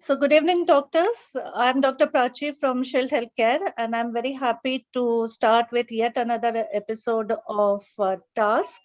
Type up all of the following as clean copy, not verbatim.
So good evening, doctors. I'm Dr. Prachi from Shield Healthcare, and I'm very happy to start with yet another episode of Task.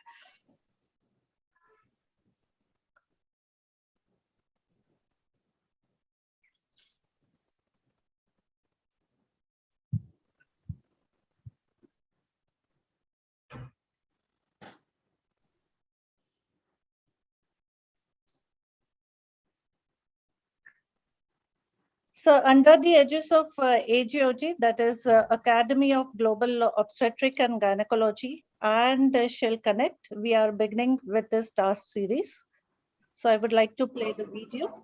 So under the aegis of AGOG, that is Academy of Global Obstetric and Gynecology, and Shell Connect, we are beginning with this task series. So I would like to play the video.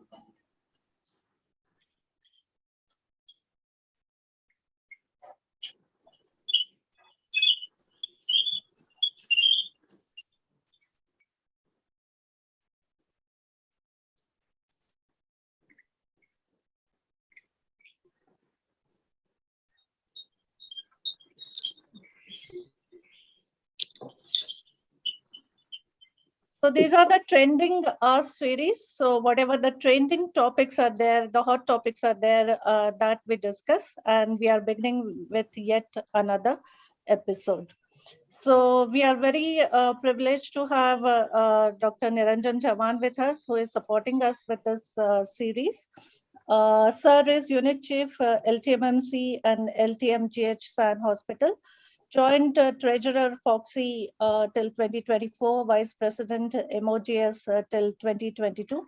So these are the trending series. So whatever the trending topics are there, the hot topics are there that we discuss, and we are beginning with yet another episode. So we are very privileged to have Dr. Niranjan Chavan with us, who is supporting us with this series. Sir is Unit Chief, LTMMC and LTMGH SAN Hospital. Joint Treasurer Foxy till 2024, Vice President MOGS till 2022.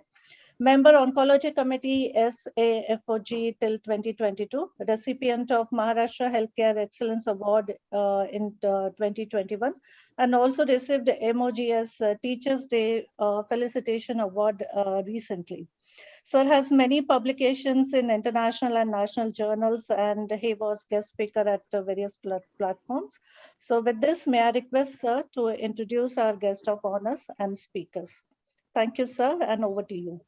Member Oncology Committee SAFOG till 2022. Recipient of Maharashtra Healthcare Excellence Award in 2021. And also received MOGS Teachers Day Felicitation Award recently. Sir has many publications in international and national journals, and he was guest speaker at various platforms. So with this, may I request Sir to introduce our guest of honors and speakers. Thank you, sir, and over to you.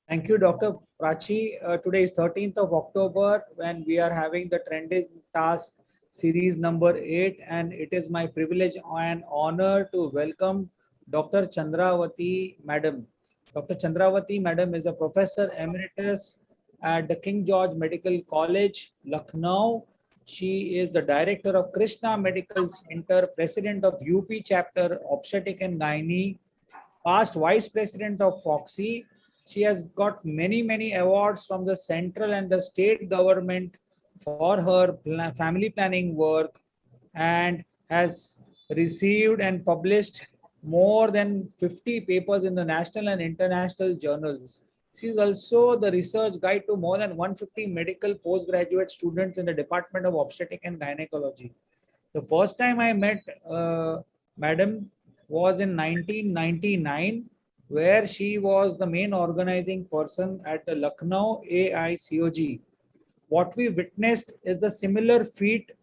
Thank you, Dr. Prachi. Today is 13th of October when we are having the Trending Task series number 8, and it is my privilege and honor to welcome Dr. Chandravati Madam. Dr. Chandravati Madam is a professor emeritus at the King George Medical College, Lucknow. She is the director of Krishna Medical Center, president of UP chapter Obstetric and Gynae, past vice president of Foxy. She has got many awards from the central and the state government for her family planning work, and has received and published more than 50 papers in the national and international journals. She is also the research guide to more than 150 medical postgraduate students in the Department of Obstetric and Gynecology. The first time I met Madam was in 1999, where she was the main organizing person at the Lucknow AICOG. What we witnessed is the similar feat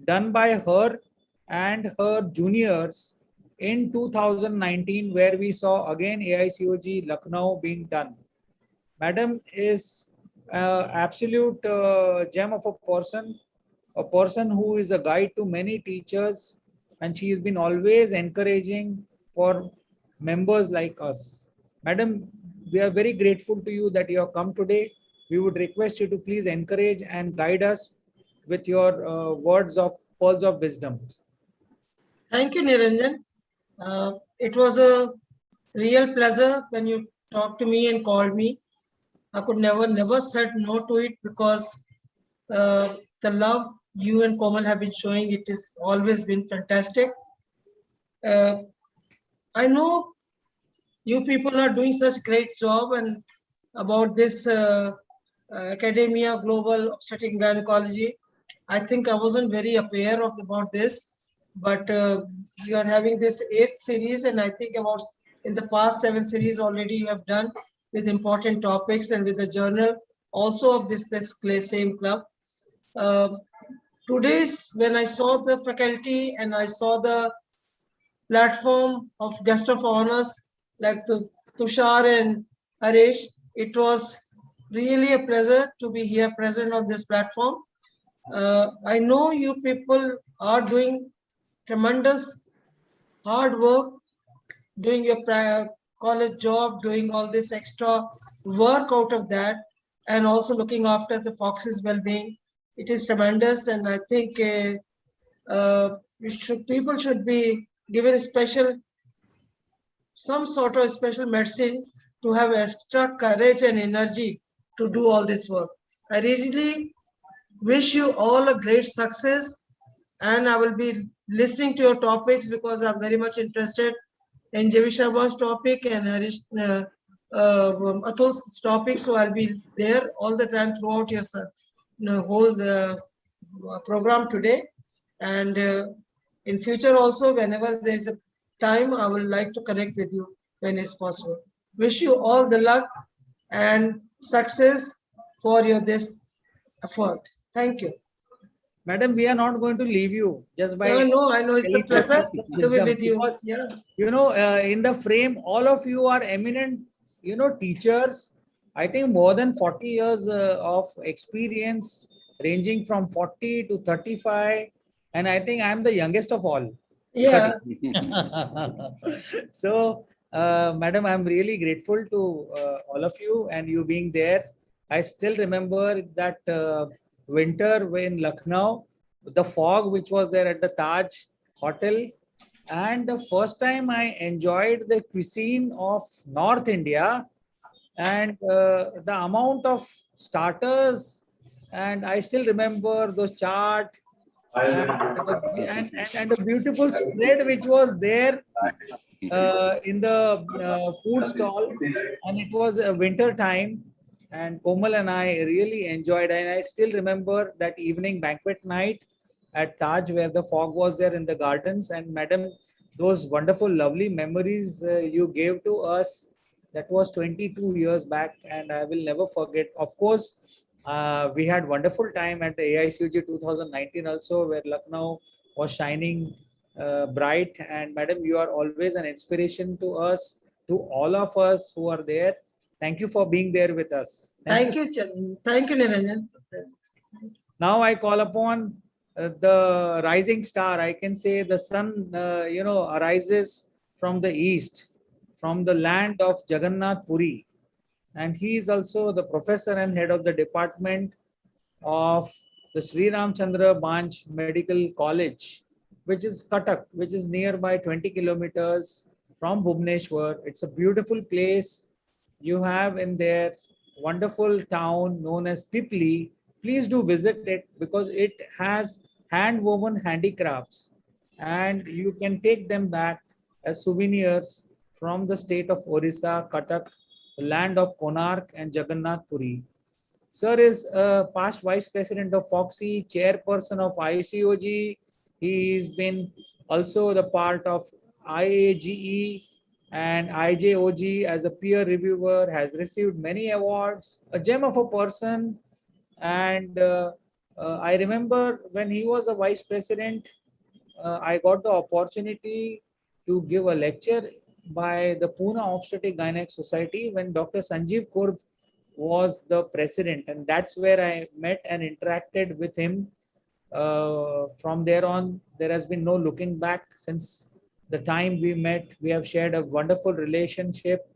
done by her and her juniors in 2019, where we saw again AICOG Lucknow being done. Madam is absolute gem of a person who is a guide to many teachers, and she has been always encouraging for members like us. Madam, we are very grateful to you that you have come today. We would request you to please encourage and guide us with your words of pearls of wisdom. Thank you, Niranjan. It was a real pleasure when you talked to me and called me. I could never said no to it, because the love you and Komal have been showing, it has always been fantastic. I know you people are doing such great job, and about this Academia Global Obstetric and Gynecology, I think I wasn't very aware of about this, but you are having this 8th series, and I think about in the past 7 series already you have done with important topics and with the journal also of this same club. Today's, when I saw the faculty and I saw the platform of guest of honors like Tushar and Harish, it was really a pleasure to be here present on this platform. I know you people are doing tremendous hard work, doing your college job, doing all this extra work out of that. and also looking after the fox's well-being. It is tremendous, and I think people should be given some sort of special medicine to have extra courage and energy to do all this work. I really wish you all a great success, and I will be listening to your topics because I'm very much interested in J.V. Sharma's topic and Atul's topic. So I'll be there all the time throughout your whole program today. And in future also, whenever there's a time, I would like to connect with you when it's possible. Wish you all the luck and success for your this effort. Thank you. Madam, we are not going to leave you just by. I know. It's a pleasure to be with you. Because, Yeah. in the frame, all of you are eminent, teachers. I think more than 40 years of experience, ranging from 40 to 35. And I think I'm the youngest of all. Yeah. So, Madam, I'm really grateful to all of you and you being there. I still remember that winter in Lucknow, the fog which was there at the Taj Hotel. And the first time I enjoyed the cuisine of North India and the amount of starters. And I still remember those chaat and the beautiful spread which was there in the food stall, and it was a winter time, and Komal and I really enjoyed, and I still remember that evening banquet night at Taj where the fog was there in the gardens. And Madam, those wonderful lovely memories you gave to us, that was 22 years back, and I will never forget. Of course, we had wonderful time at the AICUG 2019 also, where Lucknow was shining bright. And Madam, you are always an inspiration to us, to all of us who are there. Thank you for being there with us. Thank you, Niranjan. Now I call upon the rising star. I can say the sun, arises from the east, from the land of Jagannath Puri. And he is also the professor and head of the department of the Sri Ramchandra Banj Medical College, which is Cuttack, which is nearby 20 kilometers from Bhubaneswar. It's a beautiful place. You have in there wonderful town known as Pipli. Please do visit it because it has hand-woven handicrafts, and you can take them back as souvenirs from the state of Orissa, Cuttack, the land of Konark and Jagannath Puri. Sir is a past vice president of Foxy, chairperson of ICOG. He's been also the part of IAGE and IJOG as a peer reviewer, has received many awards, a gem of a person. And I remember when he was a vice president, I got the opportunity to give a lecture by the Pune Obstetric Gynec Society when Dr. Sanjeev Kurd was the president, and that's where I met and interacted with him. From there on, there has been no looking back. Since the time we met, we have shared a wonderful relationship,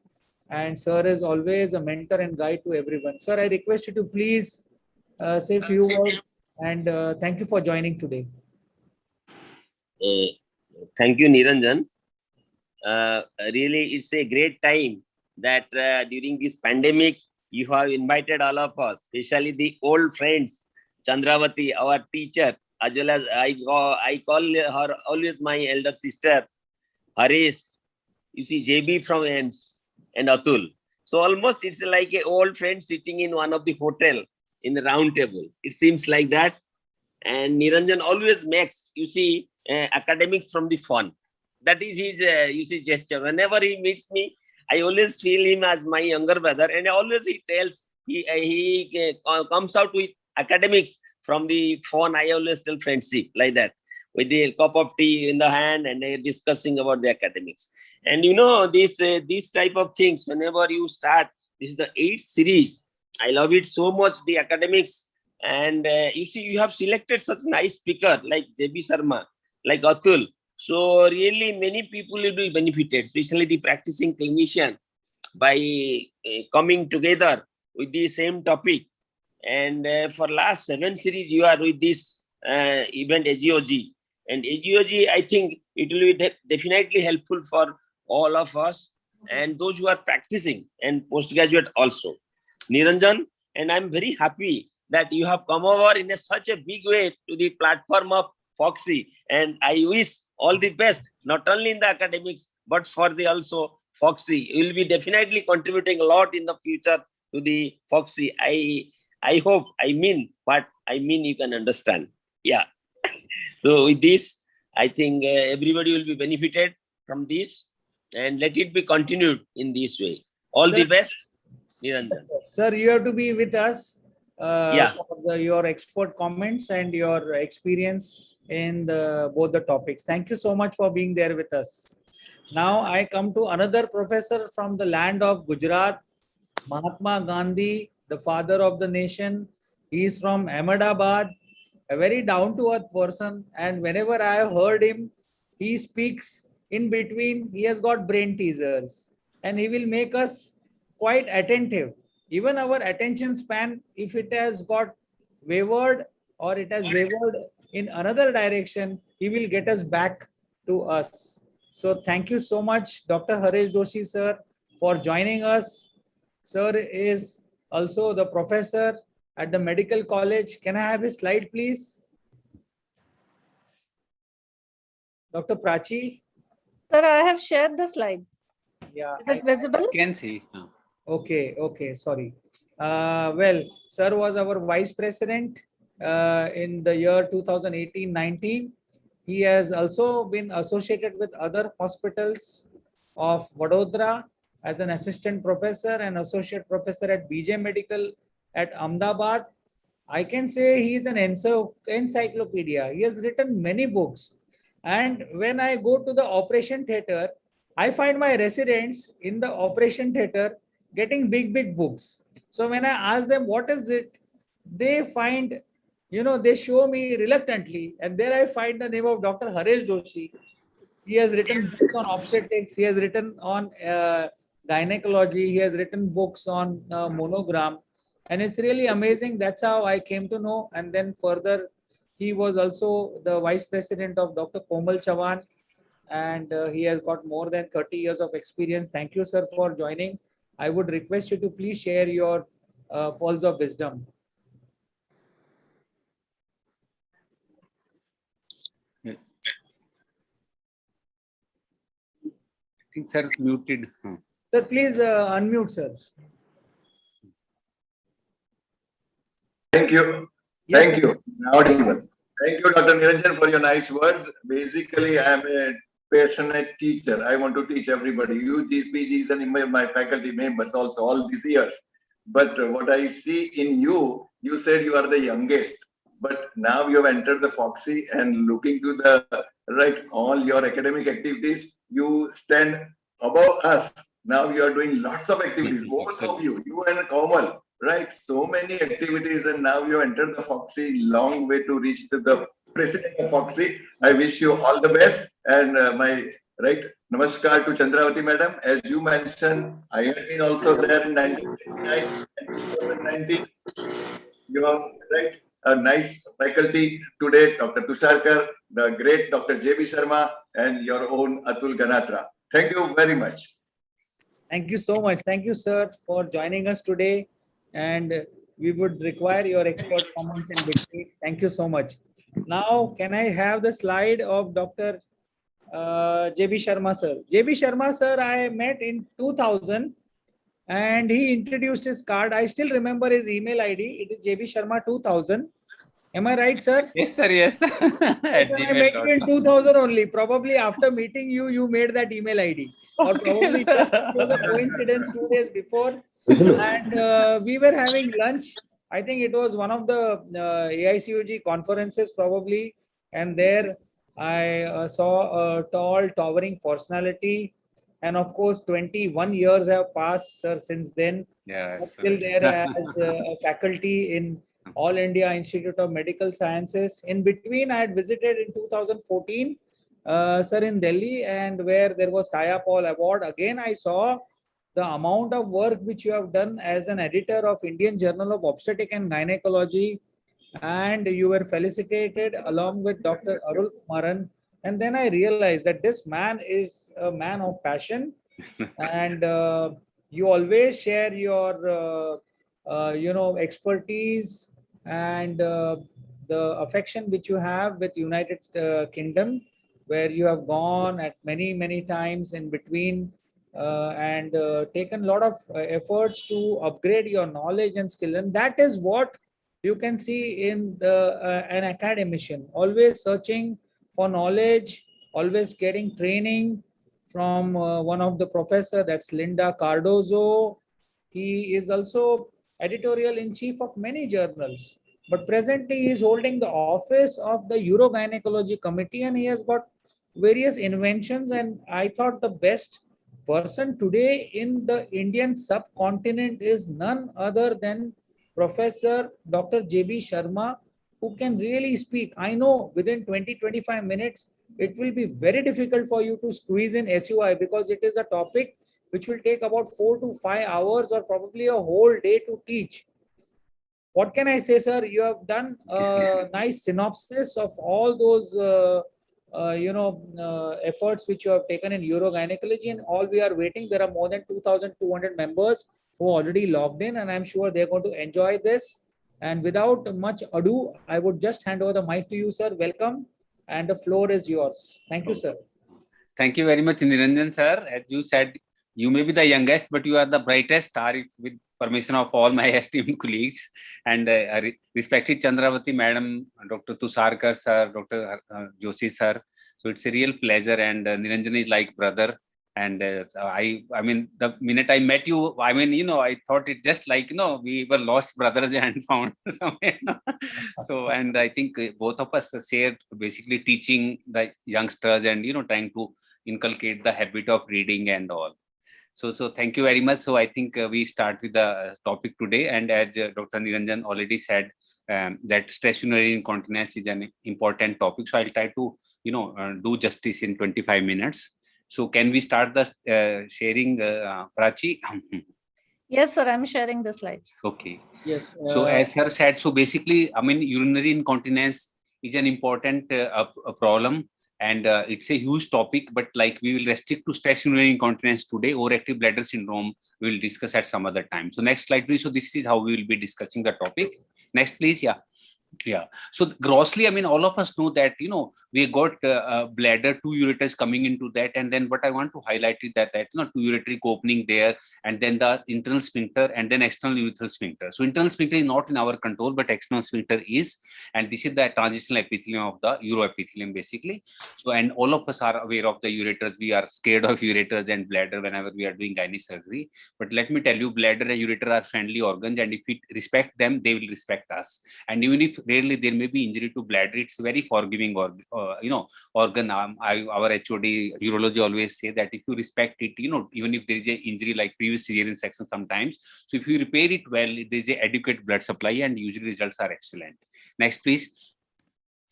and sir is always a mentor and guide to everyone. Sir, I request you to please say a few words, and thank you for joining today. Thank you, Niranjan. Really, it's a great time that during this pandemic, you have invited all of us, especially the old friends, Chandravati, our teacher, as well as I call her always my elder sister, Harish, you see JB from AIMS, and Atul. So almost it's like an old friend sitting in one of the hotel in the round table. It seems like that. And Niranjan always makes, academics from the fun. That is his, gesture. Whenever he meets me, I always feel him as my younger brother. And always he tells, he comes out with academics from the fun. I always tell friendship like that, with the cup of tea in the hand and discussing about the academics. And these type of things, whenever you start, this is the 8th series. I love it so much, the academics. And you have selected such nice speaker like JB Sharma, like Atul. So really many people will be benefited, especially the practicing clinician, by coming together with the same topic. And for last 7 series, you are with this event AGOG. And AGOG, I think it will be definitely helpful for all of us and those who are practicing and postgraduate also. Niranjan, and I'm very happy that you have come over in such a big way to the platform of Foxy. And I wish all the best, not only in the academics, but for the also Foxy. You will be definitely contributing a lot in the future to the Foxy. I hope, I mean, what I mean, you can understand. Yeah. So with this, I think everybody will be benefited from this, and let it be continued in this way. All the best, Niranjan. Sir, you have to be with us Yeah. for your expert comments and your experience in both the topics. Thank you so much for being there with us. Now I come to another professor from the land of Gujarat, Mahatma Gandhi, the father of the nation. He is from Ahmedabad, a very down-to-earth person. And whenever I have heard him, he speaks in between. He has got brain teasers, and he will make us quite attentive. Even our attention span, if it has got wavered or it has wavered in another direction, he will get us back to us. So thank you so much, Dr. Haresh Doshi, sir, for joining us. Sir is also the professor at the medical college. Can I have his slide, please? Dr. Prachi? Sir, I have shared the slide. Yeah. Is it visible? Can see. Okay, sorry. Well, sir was our vice president in the year 2018-19. He has also been associated with other hospitals of Vadodara as an assistant professor and associate professor at BJ Medical at Ahmedabad. I can say he is an encyclopedia. He has written many books. And when I go to the operation theater, I find my residents in the operation theater getting big books. So when I ask them what is it, they find, they show me reluctantly, and there I find the name of Dr. Haresh Doshi. He has written books on obstetrics. He has written on gynecology. He has written books on monogram, and it's really amazing. That's how I came to know. And then further, he was also the vice president of Dr. Komal Chavan, and he has got more than 30 years of experience. Thank you, sir, for joining. I would request you to please share your pearls of wisdom. I think sir muted. Sir, please unmute, sir. Thank you. Yes, Thank sir. you. Audible. Thank you, Dr. Niranjan, for your nice words. Basically, I am a passionate teacher. I want to teach everybody. You, GSPGs, and my faculty members also all these years. But what I see in you, you said you are the youngest. But now you have entered the Foxy and looking to the right, all your academic activities, you stand above us. Now you are doing lots of activities, both of you and Komal. Right, so many activities, and now you entered the Foxy. Long way to reach to the president of Foxy. I wish you all the best, and my namaskar to Chandravati madam. As you mentioned, I have been also there in 1999 and 2019. You have a nice faculty today, Dr. Tusharkar, the great Dr. J.B. Sharma, and your own Atul Ganatra. Thank you very much. Thank you so much. Thank you, sir, for joining us today. And we would require your expert comments in between. Thank you so much. Now, can I have the slide of Dr. J.B. Sharma, sir? J.B. Sharma, sir, I met in 2000 and he introduced his card. I still remember his email ID. It is JB Sharma 2000. Am I right, sir? Yes, sir. Yes. Yes, sir, I met you in 2000 only. Probably after meeting you, you made that email ID. Or probably just it was a coincidence 2 days before. And we were having lunch. I think it was one of the AICUG conferences probably. And there I saw a tall, towering personality. And of course, 21 years have passed, sir, since then. Yeah. Still there as a faculty in All India Institute of Medical Sciences. In between, I had visited in 2014, sir, in Delhi, and where there was Taya Paul Award. Again, I saw the amount of work which you have done as an editor of Indian Journal of Obstetric and Gynecology, and you were felicitated along with Dr. Arul Kumaran. And then I realized that this man is a man of passion, and you always share your expertise and the affection which you have with United Kingdom, where you have gone at many times in between, and taken a lot of efforts to upgrade your knowledge and skill. And that is what you can see in an academician, always searching for knowledge, always getting training from one of the professor, that's Linda Cardozo. He is also editorial in chief of many journals, but presently he is holding the office of the Urogynecology Committee, and he has got various inventions. And I thought the best person today in the Indian subcontinent is none other than Professor Dr. J.B. Sharma, who can really speak. I know within 20-25 minutes, it will be very difficult for you to squeeze in SUI, because it is a topic which will take about 4 to 5 hours or probably a whole day to teach. What can I say, sir? You have done a nice synopsis of all those efforts which you have taken in urogynecology, and all we are waiting. There are more than 2,200 members who already logged in, and I'm sure they're going to enjoy this. And without much ado, I would just hand over the mic to you, sir. Welcome, and the floor is yours. Thank you, sir. Thank you very much, Niranjan sir. As you said, you may be the youngest, but you are the brightest star, with permission of all my esteemed colleagues. And respected Chandravati madam, Dr. Tusarkar sir, Dr. Joshi sir. So it's a real pleasure, and Niranjan is like brother. And I mean, the minute I met you, I mean, I thought it just like, we were lost brothers and found somewhere. So, and I think both of us shared basically teaching the youngsters and, trying to inculcate the habit of reading and all. So thank you very much. So I think we start with the topic today. And as Dr. Niranjan already said, that stress urinary incontinence is an important topic. So I'll try to, do justice in 25 minutes. So can we start the sharing, Prachi? Yes, sir, I'm sharing the slides. Okay. Yes. So as sir said, so basically, I mean, urinary incontinence is an important a problem, and it's a huge topic, but like we will restrict to stress urinary incontinence today. Overactive bladder syndrome we will discuss at some other time. So next slide, please. So this is how we will be discussing the topic. Next, please. Yeah. So grossly, I mean, all of us know that, we got bladder, 2 ureters coming into that. And then what I want to highlight is that 2 ureteric opening there, and then the internal sphincter, and then external urethral sphincter. So internal sphincter is not in our control, but external sphincter is. And this is the transitional epithelium of the uroepithelium, basically. So, and all of us are aware of the ureters. We are scared of ureters and bladder whenever we are doing gynae surgery. But let me tell you, bladder and ureter are friendly organs. And if we respect them, they will respect us. And even if rarely there may be injury to bladder, it's very forgiving organ. Our HOD urology always say that if you respect it, even if there is an injury like previous cesarean section sometimes, so if you repair it well, there is an adequate blood supply, and usually results are excellent. Next, please.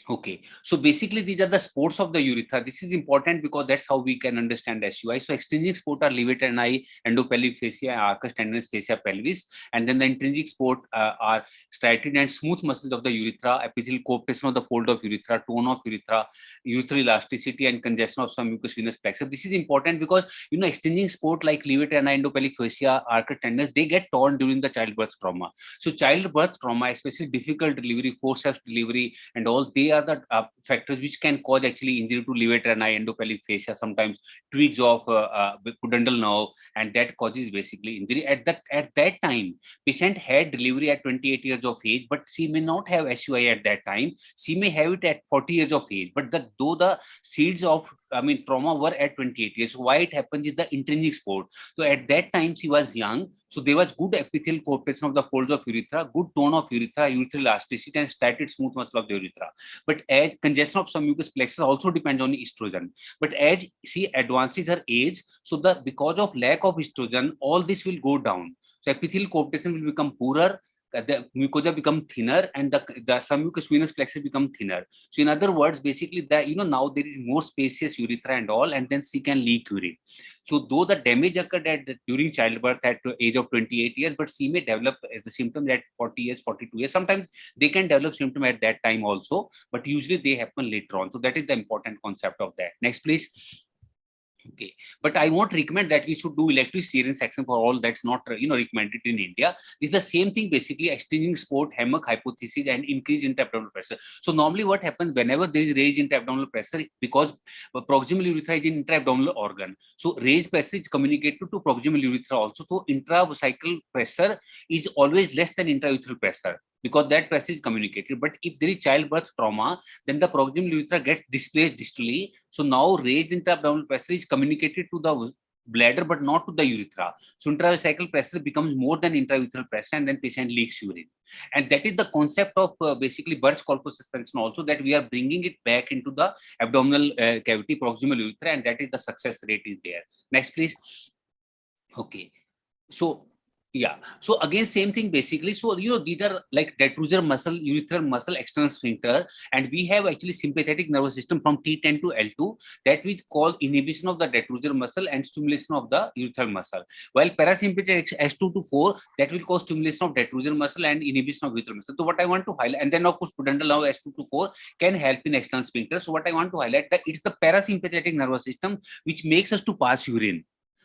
Okay, so basically these are the spores of the urethra. This is important because that's how we can understand SUI. So extrinsic spores are levator ani, endopelvic fascia, arcus tendinous fascia pelvis, and then the intrinsic spores are striated and smooth muscles of the urethra, epithelial coaptation of the fold of urethra, tone of urethra, urethral elasticity, and congestion of some mucous venous plexus. This is important because extrinsic spores like levator ani, endopelvic fascia, arcus tendinous, they get torn during the childbirth trauma. So childbirth trauma, especially difficult delivery, forceps delivery, and all, they are the factors which can cause actually injury to levator ani, endopelvic fascia, sometimes twigs of pudendal nerve, and that causes basically injury. At that time, patient had delivery at 28 years of age, but she may not have SUI at that time. She may have it at 40 years of age, but though the seeds of trauma were at 28 years. So why it happens is the intrinsic sport. So at that time she was young, so there was good epithelial coaptation of the folds of urethra, good tone of urethra, urethral elasticity, and striated smooth muscle of the urethra. But as congestion of some mucous plexus also depends on estrogen. But as she advances her age, so because of lack of estrogen, all this will go down. So epithelial coaptation will become poorer, the mucosa become thinner and the submucous venous plexus become thinner. So in other words, basically that, now there is more spacious urethra and all, and then she can leak urine. So though the damage occurred during childbirth at the age of 28 years, but she may develop the symptoms at 40 years, 42 years. Sometimes they can develop symptoms at that time also, but usually they happen later on. So that is the important concept of that. Next, please. Okay, but I won't recommend that we should do elective cesarean section for all. That's not recommended in India. It's the same thing, basically exchanging sport, hammock hypothesis, and increased intra-abdominal pressure. So normally what happens whenever there is raised intra-abdominal pressure, because proximal urethra is an intra-abdominal organ, so raised pressure is communicated to proximal urethra also. So intravesical pressure is always less than intraurethral pressure, because that pressure is communicated. But if there is childbirth trauma, then the proximal urethra gets displaced distally. So now raised intra-abdominal pressure is communicated to the bladder, but not to the urethra. So intravesical pressure becomes more than intraurethral pressure, and then patient leaks urine. And that is the concept of basically burst corpus suspension also, that we are bringing it back into the abdominal cavity, proximal urethra, and that is the success rate is there. Next, please. Okay. So yeah, so again, same thing basically. So, these are like detrusor muscle, urethral muscle, external sphincter, and we have actually sympathetic nervous system from T10 to L2 that we call inhibition of the detrusor muscle and stimulation of the urethral muscle. While parasympathetic S2 to 4, that will cause stimulation of detrusor muscle and inhibition of urethral muscle. So what I want to highlight, and then of course, pudendal nerve S2 to 4 can help in external sphincter. So what I want to highlight that it's the parasympathetic nervous system which makes us to pass urine.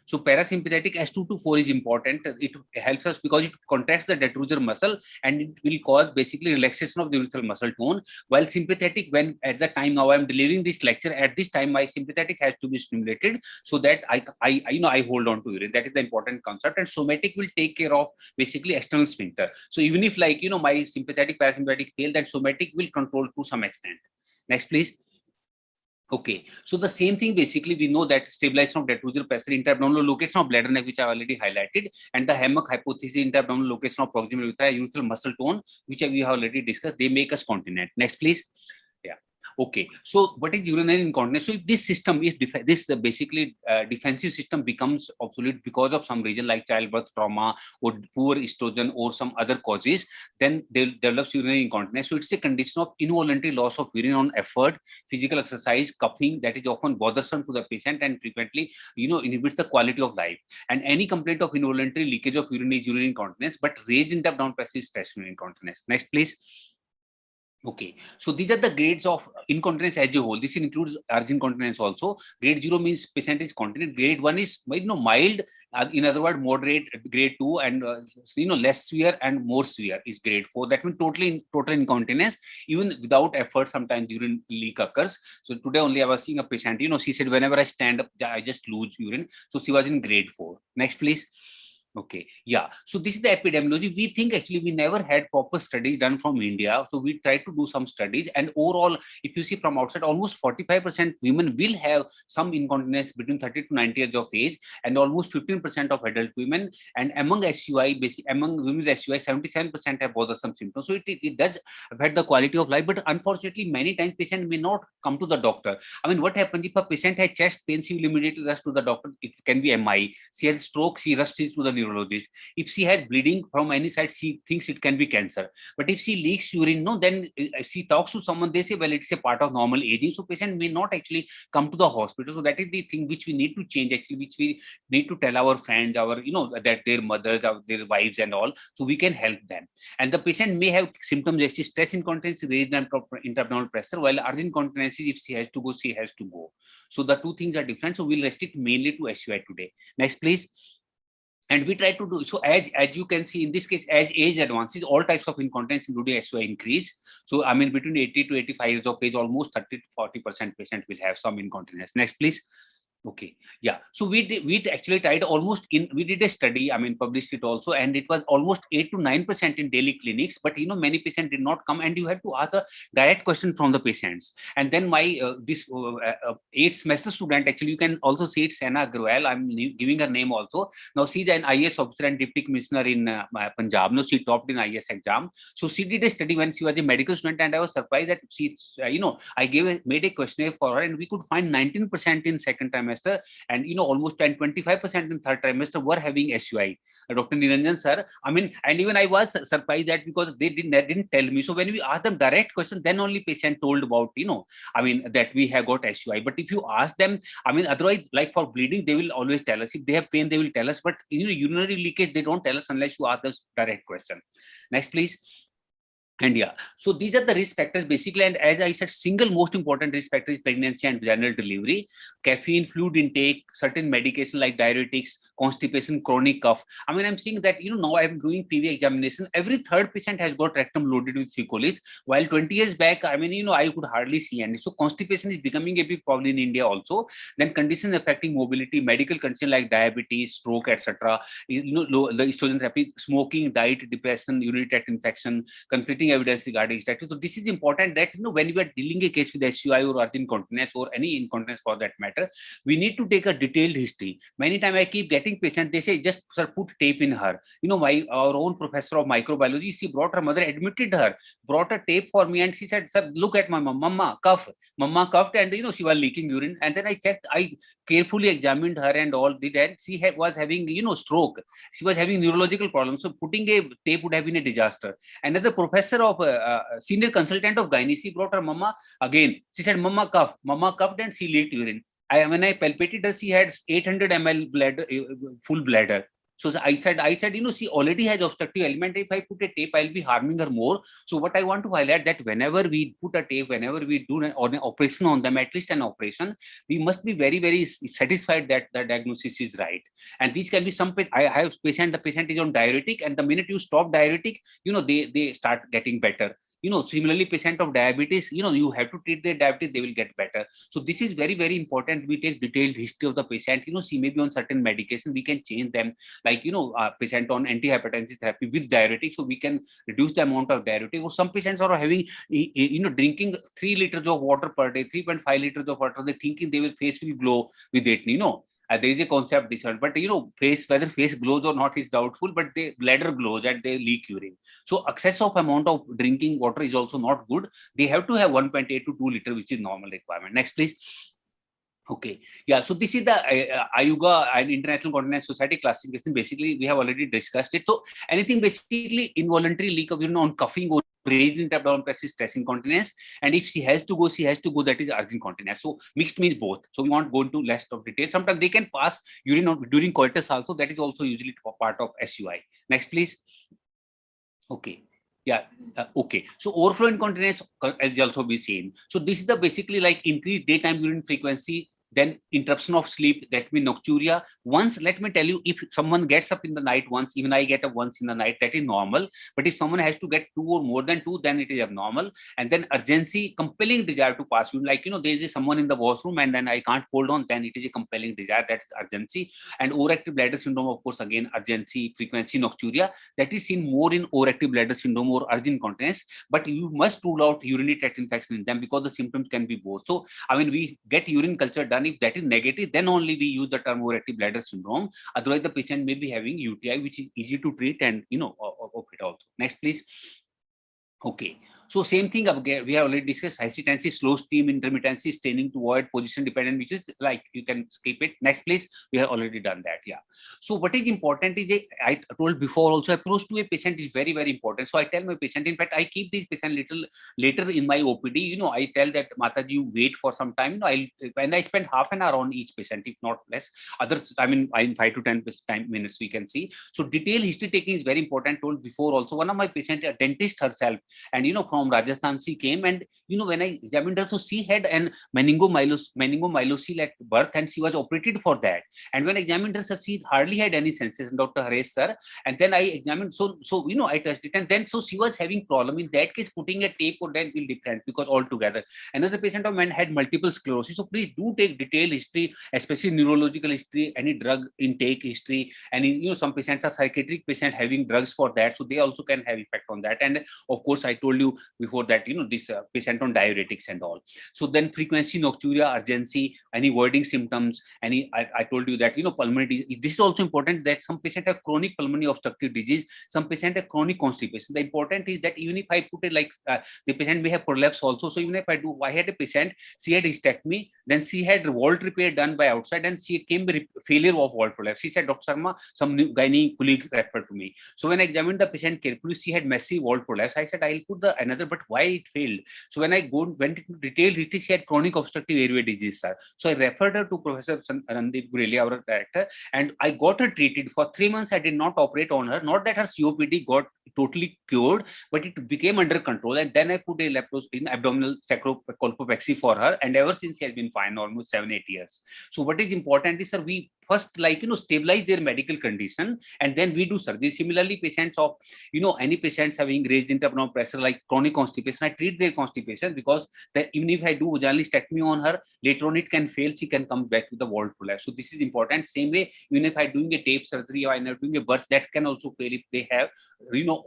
So parasympathetic S2 to 4 is important. It helps us because it contracts the detrusor muscle and it will cause basically relaxation of the urethral muscle tone. While sympathetic, when at the time now I'm delivering this lecture, at this time my sympathetic has to be stimulated so that I hold on to urine. That is the important concept. And somatic will take care of basically external sphincter. So even if my sympathetic parasympathetic fail, then somatic will control to some extent. Next, please. Okay, so the same thing basically we know that stabilization of detrusor pressure, intra-abdominal location of bladder neck, which I already highlighted, and the hammock hypothesis, intra-abdominal location of proximal urethra, urethral muscle tone, which we have already discussed, they make us continent. Next, please. Yeah. Okay, so what is urinary incontinence? So if this system is basically defensive system becomes obsolete because of some reason like childbirth trauma or poor estrogen or some other causes, then they'll develop urinary incontinence. So it's a condition of involuntary loss of urine on effort, physical exercise, coughing that is often bothersome to the patient and frequently inhibits the quality of life. And any complaint of involuntary leakage of urine is urinary incontinence, but raised intra-abdominal pressure is stress urinary incontinence. Next, please. Okay, so these are the grades of incontinence as a whole. This includes urge incontinence also. Grade 0 means patient is continent. Grade 1 is mild, in other words, moderate. Grade 2 and less severe and more severe is grade 4. That means total incontinence. Even without effort, sometimes urine leak occurs. So today only I was seeing a patient. She said whenever I stand up, I just lose urine. So she was in grade 4. Next, please. Okay, yeah. So this is the epidemiology. We think actually we never had proper studies done from India. So we tried to do some studies, and overall, if you see from outside, almost 45% women will have some incontinence between 30 to 90 years of age, and almost 15% of adult women. And among women's SUI, 77% have bothersome symptoms. So it does affect the quality of life. But unfortunately, many times patient may not come to the doctor. I mean, what happens if a patient has chest pain? She will immediately rush to the doctor. It can be MI. She has stroke. She rushes to the neurologist. If she has bleeding from any side, she thinks it can be cancer. But if she leaks urine, then she talks to someone, they say, well, it's a part of normal aging. So patient may not actually come to the hospital. So that is the thing which we need to change actually, which we need to tell our friends, that their mothers, their wives and all, so we can help them. And the patient may have symptoms like stress incontinence, raised intra-abdominal pressure, while urge incontinence, if she has to go, she has to go. So the two things are different. So we'll restrict mainly to SUI today. Next, please. And we try to do so as you can see in this case, as age advances, all types of incontinence including SUI increase. So I mean between 80 to 85 years of age, almost 30 to 40% patients will have some incontinence. Next, please. Okay, yeah. So we actually tried we did a study, published it also, and it was almost 8 to 9% in daily clinics, but many patients did not come, and you had to ask a direct question from the patients. And then my this 8th semester student, actually you can also see it, Sena Agrawal, I'm giving her name also. Now she's an IAS officer and deputy commissioner in Punjab. Now she topped in IAS exam. So she did a study when she was a medical student, and I was surprised that she, I made a questionnaire for her, and we could find 19% in second trimester trimester, and almost 10-25% in third trimester were having SUI. Dr. Niranjan sir, I mean, and even I was surprised that because they didn't tell me. So when we asked them direct question, then only patient told about, I mean, that we have got SUI. But if you ask them, I mean, otherwise, like for bleeding, they will always tell us. If they have pain, they will tell us. But urinary leakage, they don't tell us unless you ask them direct question. Next, please. And yeah, so these are the risk factors basically. And as I said, single most important risk factor is pregnancy and vaginal delivery, caffeine, fluid intake, certain medication like diuretics, constipation, chronic cough. I mean, I'm seeing that, now I'm doing PV examination. Every third patient has got rectum loaded with fecolis, while 20 years back, I mean, I could hardly see any. So constipation is becoming a big problem in India also. Then conditions affecting mobility, medical conditions like diabetes, stroke, etc. The estrogen therapy, smoking, diet, depression, urinary tract infection, conflicting evidence regarding status. So this is important that when you are dealing a case with SUI or urgent incontinence or any incontinence for that matter, we need to take a detailed history. Many times I keep getting patients, they say, just sir, put tape in her. Our own professor of microbiology, she brought her mother, admitted her, brought a tape for me, and she said, sir, look at my mama cough. Mama coughed, and she was leaking urine. And then I checked, I carefully examined her and all did, and she was having stroke. She was having neurological problems. So putting a tape would have been a disaster. Another professor of senior consultant of gynae, she brought her mama again. She said, mama coughed and she leaked urine. When I palpated her, she had 800 ml bladder, full bladder. So I said, she already has obstructive element. If I put a tape, I'll be harming her more. So what I want to highlight that whenever we put a tape, whenever we do an operation on them, at least an operation, we must be very, very satisfied that the diagnosis is right. And these can be I have patient, the patient is on diuretic, and the minute you stop diuretic, they start getting better. Similarly, patient of diabetes, you have to treat their diabetes, they will get better. So this is very, very important. We take detailed history of the patient. She may be on certain medication, we can change them. Like, patient on antihypertensive therapy with diuretic, so we can reduce the amount of diuretic. Or some patients are having, drinking 3 liters of water per day, 3.5 liters of water. They're thinking their face will glow with it, there is a concept this one, but whether face glows or not is doubtful, but the bladder glows and they leak urine. So excess of amount of drinking water is also not good. They have to have 1.8 to 2 liters, which is normal requirement. Next, please. Okay, yeah, so this is the IUGA and International Continence Society classification. Basically, we have already discussed it. So anything basically involuntary leak of urine on coughing or raised abdominal press is stress incontinence. And if she has to go, that is urgent incontinence. So mixed means both. So we won't go into less of detail. Sometimes they can pass urine during coitus also. That is also usually part of SUI. Next, please. Okay. Yeah. Okay. So overflow incontinence as also be seen. So this is the basically like increased daytime urine frequency, then interruption of sleep, that means nocturia. Once, let me tell you, if someone gets up in the night once, even I get up once in the night, that is normal. But if someone has to get 2 or more than 2, then it is abnormal. And then urgency, compelling desire to pass urine, like, there is someone in the washroom and then I can't hold on, then it is a compelling desire, that's urgency. And overactive bladder syndrome, of course, again, urgency, frequency, nocturia, that is seen more in overactive bladder syndrome or urgent incontinence. But you must rule out urinary tract infection in them because the symptoms can be both. So, I mean, we get urine culture done. If that is negative, then only we use the term overactive bladder syndrome. Otherwise, the patient may be having UTI, which is easy to treat and, of it also. Next, please. Okay. So same thing again, we have already discussed hesitancy, slow steam, intermittency, staining to void, position dependent, which is like you can skip it. Next, please. We have already done that. Yeah. So what is important is, I told before also, approach to a patient is very, very important. So I tell my patient, in fact, I keep this patient little later in my OPD. I tell that Mataji, you wait for some time. When I spend half an hour on each patient, if not less. Others, I mean, in 5 to 10 minutes we can see. So detailed history taking is very important. Told before also, one of my patients, a dentist herself, and from Rajasthan she came, and when I examined her, so she had an meningomyelocele at birth, and she was operated for that. And when I examined her, so she hardly had any sensation, Dr. Haresh sir. And then I examined, so I touched it, and then so she was having problem. In that case, putting a tape or that will different, because altogether. Another patient of mine had multiple sclerosis. So please do take detailed history, especially neurological history, any drug intake history, and some patients are psychiatric patients having drugs for that, so they also can have effect on that. And of course, I told you before that, this patient on diuretics and all. So then frequency, nocturia, urgency, any voiding symptoms, I told you that, pulmonary disease. This is also important that some patient have chronic pulmonary obstructive disease, some patient have chronic constipation. The important is that even if I put it like the patient may have prolapse also. So even if I had a patient, she had hysterectomy, then she had vault repair done by outside, and she came with failure of vault prolapse. She said, Dr. Sharma, some new gynae colleague referred to me. So when I examined the patient carefully, she had massive vault prolapse. I said, I'll put the another, but why it failed? So when I went into detailed history, she had chronic obstructive airway disease, sir. So I referred her to Professor Randeep Gureli, our director, and I got her treated. For 3 months, I did not operate on her. Not that her COPD got totally cured, but it became under control. And then I put a laparoscopy, abdominal sacrocolpopexy for her. And ever since, she has been fine, almost 7-8 years. So what is important is, sir, we first stabilize their medical condition, and then we do surgery. Similarly, patients of, any patients having raised intra-abdominal pressure like chronic constipation, I treat their constipation, because that even if I do vaginal hysterectomy on her, later on it can fail, she can come back with the vault prolapse. So this is important. Same way, even if I doing a tape surgery or I'm doing a burst, that can also fail if they have,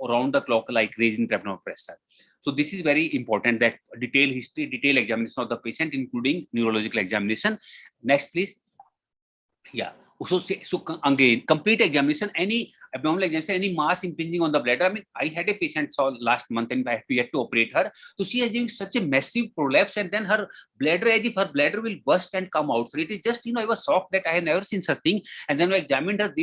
around the clock like raised intra-abdominal pressure. So this is very important, that detailed history, detailed examination of the patient, including neurological examination. Next, please. Yeah. So again, complete examination, any abdominal examination, any mass impinging on the bladder. I mean, I had a patient last month, and I had to operate her. So she is having such a massive prolapse, and then her bladder, as if her bladder will burst and come out. So it is just, I was shocked that I had never seen such thing. And then I examined her.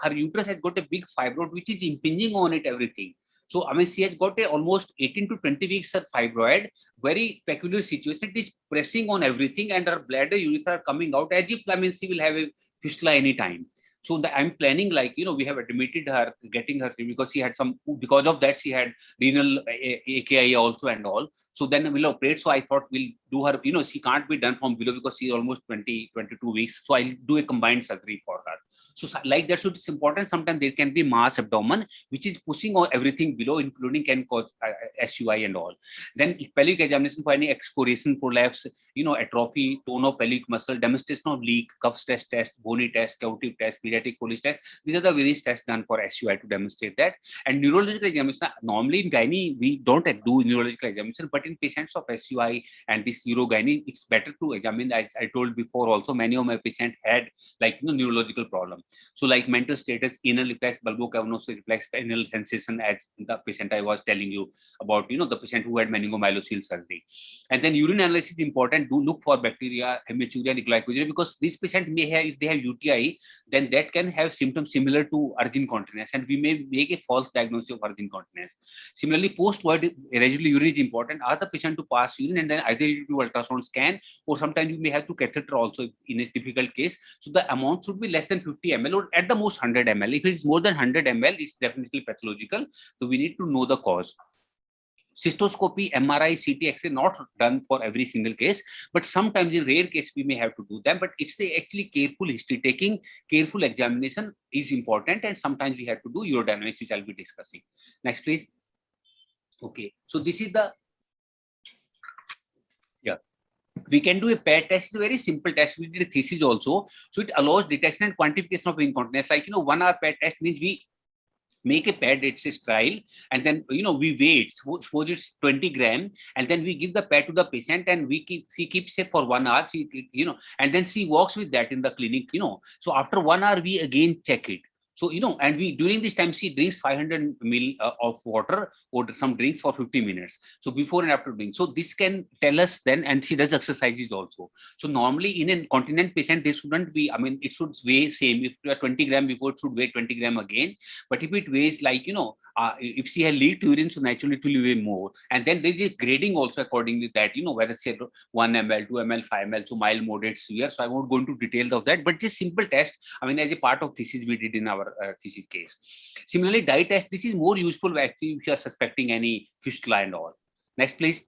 Her uterus has got a big fibroid, which is impinging on it, everything. So, I mean, she has got almost 18 to 20 weeks of fibroid, very peculiar situation. It is pressing on everything, and her bladder, urethra are coming out as if, I mean, she will have a fistula anytime. So I'm planning, like, we have admitted her, getting her, because she had because of that, she had renal AKI also and all. So then we'll operate. So I thought we'll do her, she can't be done from below because she's almost 22 weeks. So I'll do a combined surgery for her. So like that, so it's important. Sometimes there can be mass abdomen, which is pushing on everything below, including can cause SUI and all. Then pelvic examination for any excoriation, prolapse, atrophy, tone of pelvic muscle, demonstration of leak, cuff stress test, bony test, cavity test, pediatric Foley test. These are the various tests done for SUI to demonstrate that. And neurological examination, normally in gynae, we don't do neurological examination, but in patients of SUI and this urogynae, it's better to examine. I told before also, many of my patients had neurological problem. So like mental status, anal reflex, bulbocavernous reflex, anal sensation, as the patient I was telling you about, the patient who had meningomyelocele surgery. And then urine analysis is important. Do look for bacteria, hematuria, and glycogen, because these patients may have, if they have UTI, then that can have symptoms similar to urge incontinence, and we may make a false diagnosis of urge incontinence. Similarly, post-void irregular urine is important. Ask the patient to pass urine, and then either you do ultrasound scan, or sometimes you may have to catheter also in a difficult case. So the amount should be less than 50 ml or at the most 100 ml. If it is more than 100 ml, it's definitely pathological. So we need to know the cause. Cystoscopy, MRI, CT, X-ray, not done for every single case, but sometimes in rare case we may have to do them. But it's actually careful history taking, careful examination is important, and sometimes we have to do urodynamics, which I'll be discussing. Next, please. Okay, so this is the we can do a paired test. It's a very simple test. We did a thesis also, so it allows detection and quantification of incontinence. Like 1 hour paired test means we make a pad, it's a trial, and then we weigh it. Suppose it's 20 grams, and then we give the pad to the patient, and she keeps it for 1 hour. She and then she walks with that in the clinic. So after 1 hour, we again check it. So and we during this time she drinks 500 ml of water or some drinks for 50 minutes. So before and after doing. So this can tell us then, and she does exercises also. So normally in a continent patient, they shouldn't be. I mean, it should weigh same. If you are 20 grams before, it should weigh 20 grams again. But if it weighs like if she has leaked urine, so naturally it will weigh more. And then there is a grading also according to that. Whether say 1 ml, 2 ml, 5 ml, so mild, moderate, severe. So I won't go into details of that. But just simple test. I mean, as a part of thesis we did in our thesis case. Similarly, dye test. This is more useful actually if you are suspecting any fistula and all. Next, please.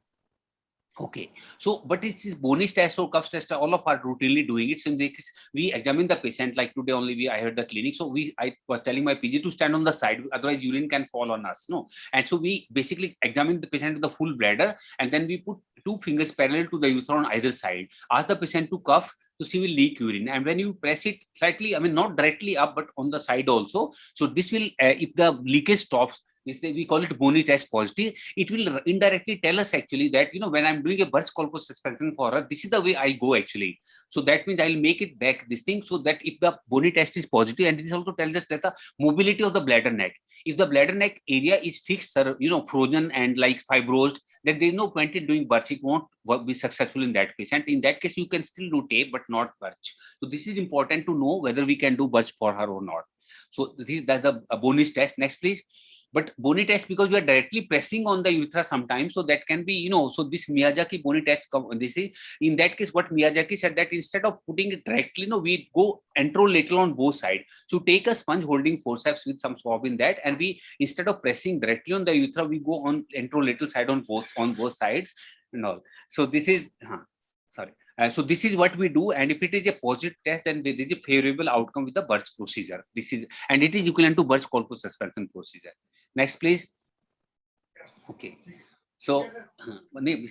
Okay, so but it's bony test or cuff test, all of us are routinely doing it. So in this case, we examine the patient. Like today only, I heard the clinic. So I was telling my PG to stand on the side, otherwise urine can fall on us. And so we basically examine the patient with the full bladder, and then we put 2 fingers parallel to the urethra on either side. Ask the patient to cough. So she will leak urine, and when you press it slightly, I mean not directly up, but on the side also. So this will, if the leakage stops, we call it bony test positive. It will indirectly tell us actually that, when I'm doing a burst colpo suspension for her, this is the way I go actually. So that means I'll make it back this thing, so that if the bony test is positive, and this also tells us that the mobility of the bladder neck, if the bladder neck area is fixed or frozen and like fibrosed, then there's no point in doing birch. It won't be successful in that patient. In that case, you can still do tape but not birch. So this is important to know whether we can do birch for her or not. So that's the bony test. Next, please. But bony test, because we are directly pressing on the urethra sometimes, so that can be, so this Miyazaki bony test, this is, in that case, what Miyazaki said, that instead of putting it directly, we go anterolateral on both sides. So take a sponge holding forceps with some swab in that, and we, instead of pressing directly on the urethra, we go on anterolateral side on both sides and all. So this is, sorry. So this is what we do, and if it is a positive test, then there is a favorable outcome with the birch procedure. This is, and it is equivalent to birch colpo suspension procedure. Next, please. Okay. So, okay.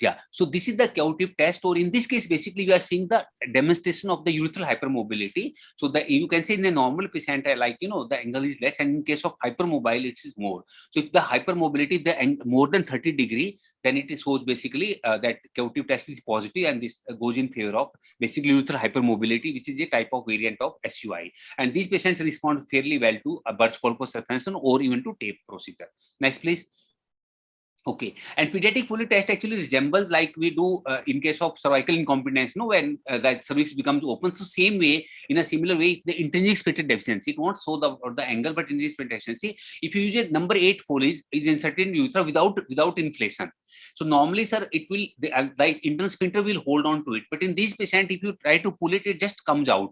Yeah, so this is the causative test, or in this case, basically, we are seeing the demonstration of the urethral hypermobility. So you can say in a normal patient, like, the angle is less, and in case of hypermobile, it is more. So if the hypermobility, the more than 30 degree, then it shows basically that causative test is positive, and this goes in favor of basically urethral hypermobility, which is a type of variant of SUI. And these patients respond fairly well to a birch colpo suspension or even to tape procedure. Next, please. Okay, and pediatric poly test actually resembles like we do in case of cervical incontinence, when that cervix becomes open. So same way, in a similar way, the intrinsic sphincter deficiency, it won't show the angle, but intrinsic sphincter deficiency, if you use a number 8 Foley, is inserted in urethra without inflation. So normally, sir, it will, the internal sphincter will hold on to it, but in this patient, if you try to pull it, it just comes out.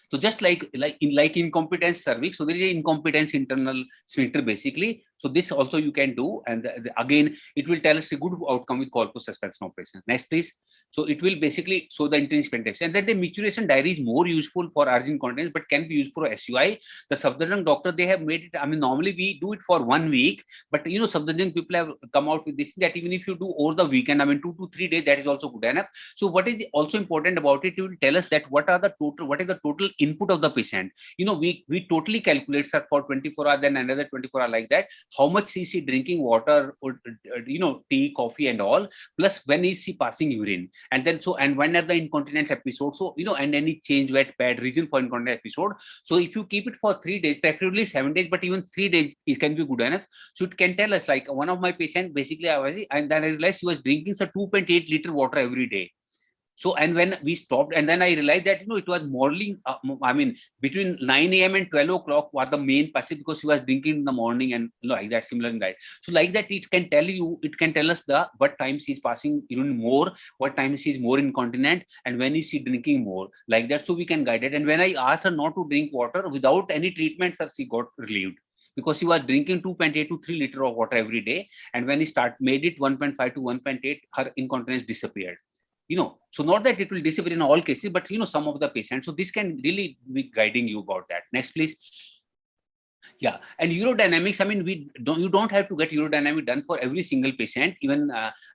So just like incompetence cervix, so there is an incompetence internal sphincter basically. So this also you can do, and again it will tell us a good outcome with colpo suspension operation. Next, please. So it will basically show the intrinsic sphincter, and then the maturation diary is more useful for urgent incontinence, but can be used for SUI. The Safdarjung doctor, they have made it. I mean, normally we do it for 1 week, but Safdarjung people have come out with this, that even if you do over the weekend, I mean 2 to 3 days, that is also good enough. So what is also important about it, it will tell us that what is the total input of the patient. We totally calculate, sir, for 24 hours, then another 24 hours like that, how much is he drinking water or tea, coffee and all, plus when is he passing urine, and then and when are the incontinence episodes, and any change, wet pad, reason for incontinence episode. So if you keep it for 3 days, preferably 7 days, but even 3 days it can be good enough. So it can tell us, like one of my patients, basically and then I realized he was drinking 2.8 liter water every day. So, and when we stopped, and then I realized that, it was morning, between 9 a.m. and 12 o'clock was the main passage, because he was drinking in the morning and like that, similar in that. So like that, it can tell us what times he's passing even more, what times he's more incontinent, and when is he drinking more, like that. So we can guide it. And when I asked her not to drink water without any treatment, sir, she got relieved, because he was drinking 2.8 to 3 liter of water every day. And when he made it 1.5 to 1.8, her incontinence disappeared. So not that it will disappear in all cases, but some of the patients. So this can really be guiding you about that. Next, please. Yeah, and urodynamics, I mean, you don't have to get urodynamic done for every single patient. Even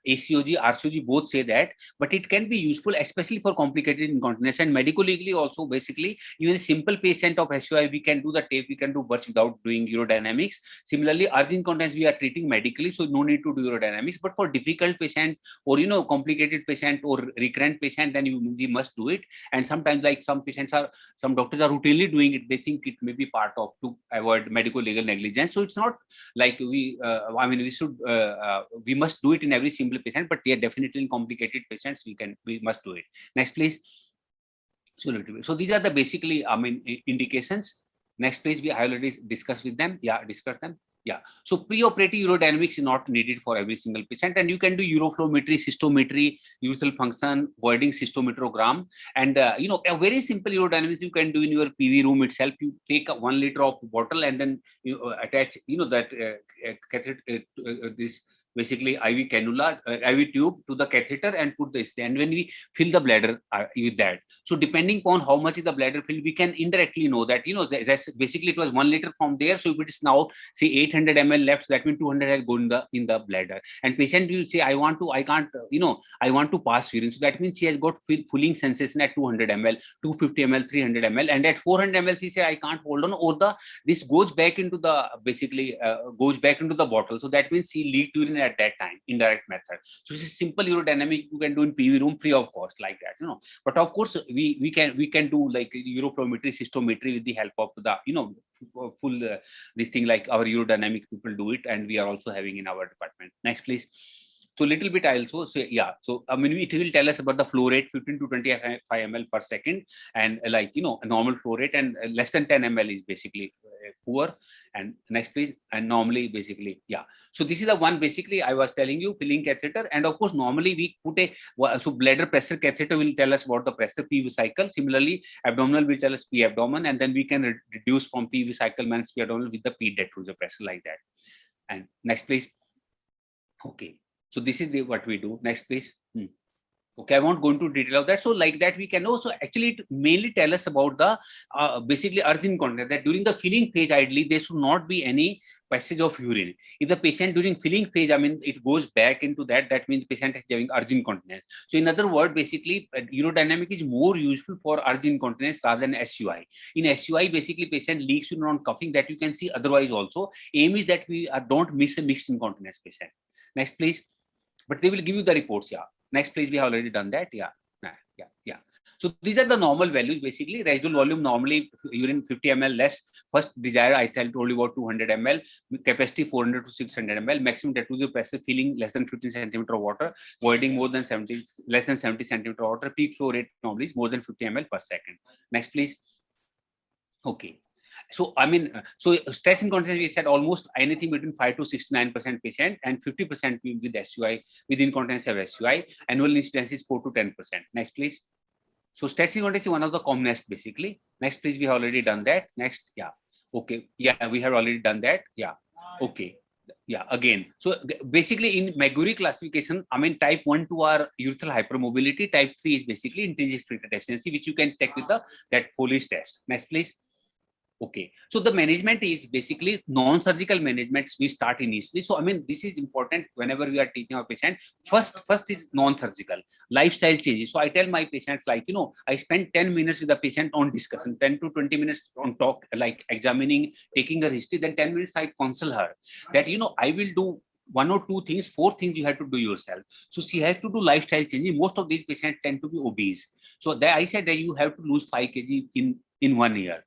ACOG, RCOG both say that, but it can be useful, especially for complicated incontinence, and medico-legally also. Basically, even a simple patient of SUI, we can do the tape, we can do birch without doing urodynamics. Similarly, urgent incontinence we are treating medically, so no need to do urodynamics. But for difficult patient, or complicated patient, or recurrent patient, then we must do it. And sometimes, like some doctors are routinely doing it. They think it may be part of to avoid medical legal negligence. So it's not like we must do it in every simple patient, but yeah, definitely in complicated patients we must do it. Next, please. So these are the basically indications. Next page, we already discussed with them. Yeah, discuss them. Yeah. So preoperative urodynamics is not needed for every single patient, and you can do uroflowmetry, cystometry, urethral function, voiding cystometrogram, and a very simple urodynamics you can do in your PV room itself. You take 1 liter of bottle, and then you attach that catheter, this basically IV cannula, IV tube to the catheter and put this. And when we fill the bladder with that, so depending upon how much is the bladder filled, we can indirectly know that, that's basically it was 1 liter from there. So if it is now say 800 ml left, so that means 200 has gone in the bladder. And patient will say, I want to pass urine. So that means she has got filling sensation at 200 ml, 250 ml, 300 ml, and at 400 ml she said I can't hold on, or this goes back into the goes back into the bottle. So that means she leaked urine at that time, indirect method. So it's a simple urodynamic you can do in PV room free of cost, like that, But of course we can do like uroplometry, cystometry with the help of the full this thing, like our urodynamic people do it, and we are also having in our department. Next, please. So little bit I also say, yeah. So I mean, it will tell us about the flow rate, 15 to 25 ml per second, and like a normal flow rate, and less than 10 ml is basically poor. And next, please. And normally, basically, yeah. So this is the one basically I was telling you, filling catheter, and of course normally we put so bladder pressure catheter will tell us about the pressure PV cycle. Similarly, abdominal will tell us P abdomen, and then we can reduce from PV cycle minus P abdominal with the P dead to the pressure, like that. And next, please. Okay. So this is what we do. Next, please. Okay, I won't go into detail of that. So like that, we can also actually it mainly tell us about the basically urge incontinence, that during the filling phase, ideally, there should not be any passage of urine. If the patient during filling phase, I mean, it goes back into that means the patient is having urge incontinence. So in other words, basically, urodynamic is more useful for urge incontinence rather than SUI. In SUI, basically, patient leaks urine on coughing, that you can see otherwise also. Aim is that we don't miss a mixed incontinence patient. Next, please. But they will give you the reports, yeah. Next, please. We have already done that, yeah. So these are the normal values, basically. Residual volume, normally urine 50 ml less. First desire, I told you about 200 ml. Capacity 400 to 600 ml. Maximum diffusive pressure, filling less than 15 centimeter of water. Voiding less than 70 centimeter of water. Peak flow rate normally is more than 50 ml per second. Next, please. Okay. So I mean, so stress incontinence, we said almost anything between 5 to 69% patient, and 50% with SUI, with incontinence have SUI. Annual incidence is 4 to 10%. Next, please. So stress incontinence is one of the commonest, basically. Next, please. We have already done that. Next, yeah. Okay, yeah, we have already done that. Yeah. Okay. Yeah, again. So basically in Maguri classification, I mean, type 1, 2 are urethral hypermobility. Type 3 is basically intrinsic deficiency, which you can check with that Foley's test. Next, please. Okay, so the management is basically non-surgical management. We start initially. So I mean, this is important whenever we are teaching our patient. First is non-surgical lifestyle changes. So I tell my patients, like, I spend 10 minutes with the patient on discussion, 10 to 20 minutes on talk, like examining, taking her history. Then 10 minutes I counsel her that I will do 1 or 2 things, 4 things you have to do yourself. So she has to do lifestyle changes. Most of these patients tend to be obese. So there I said that you have to lose 5 kg in 1 year.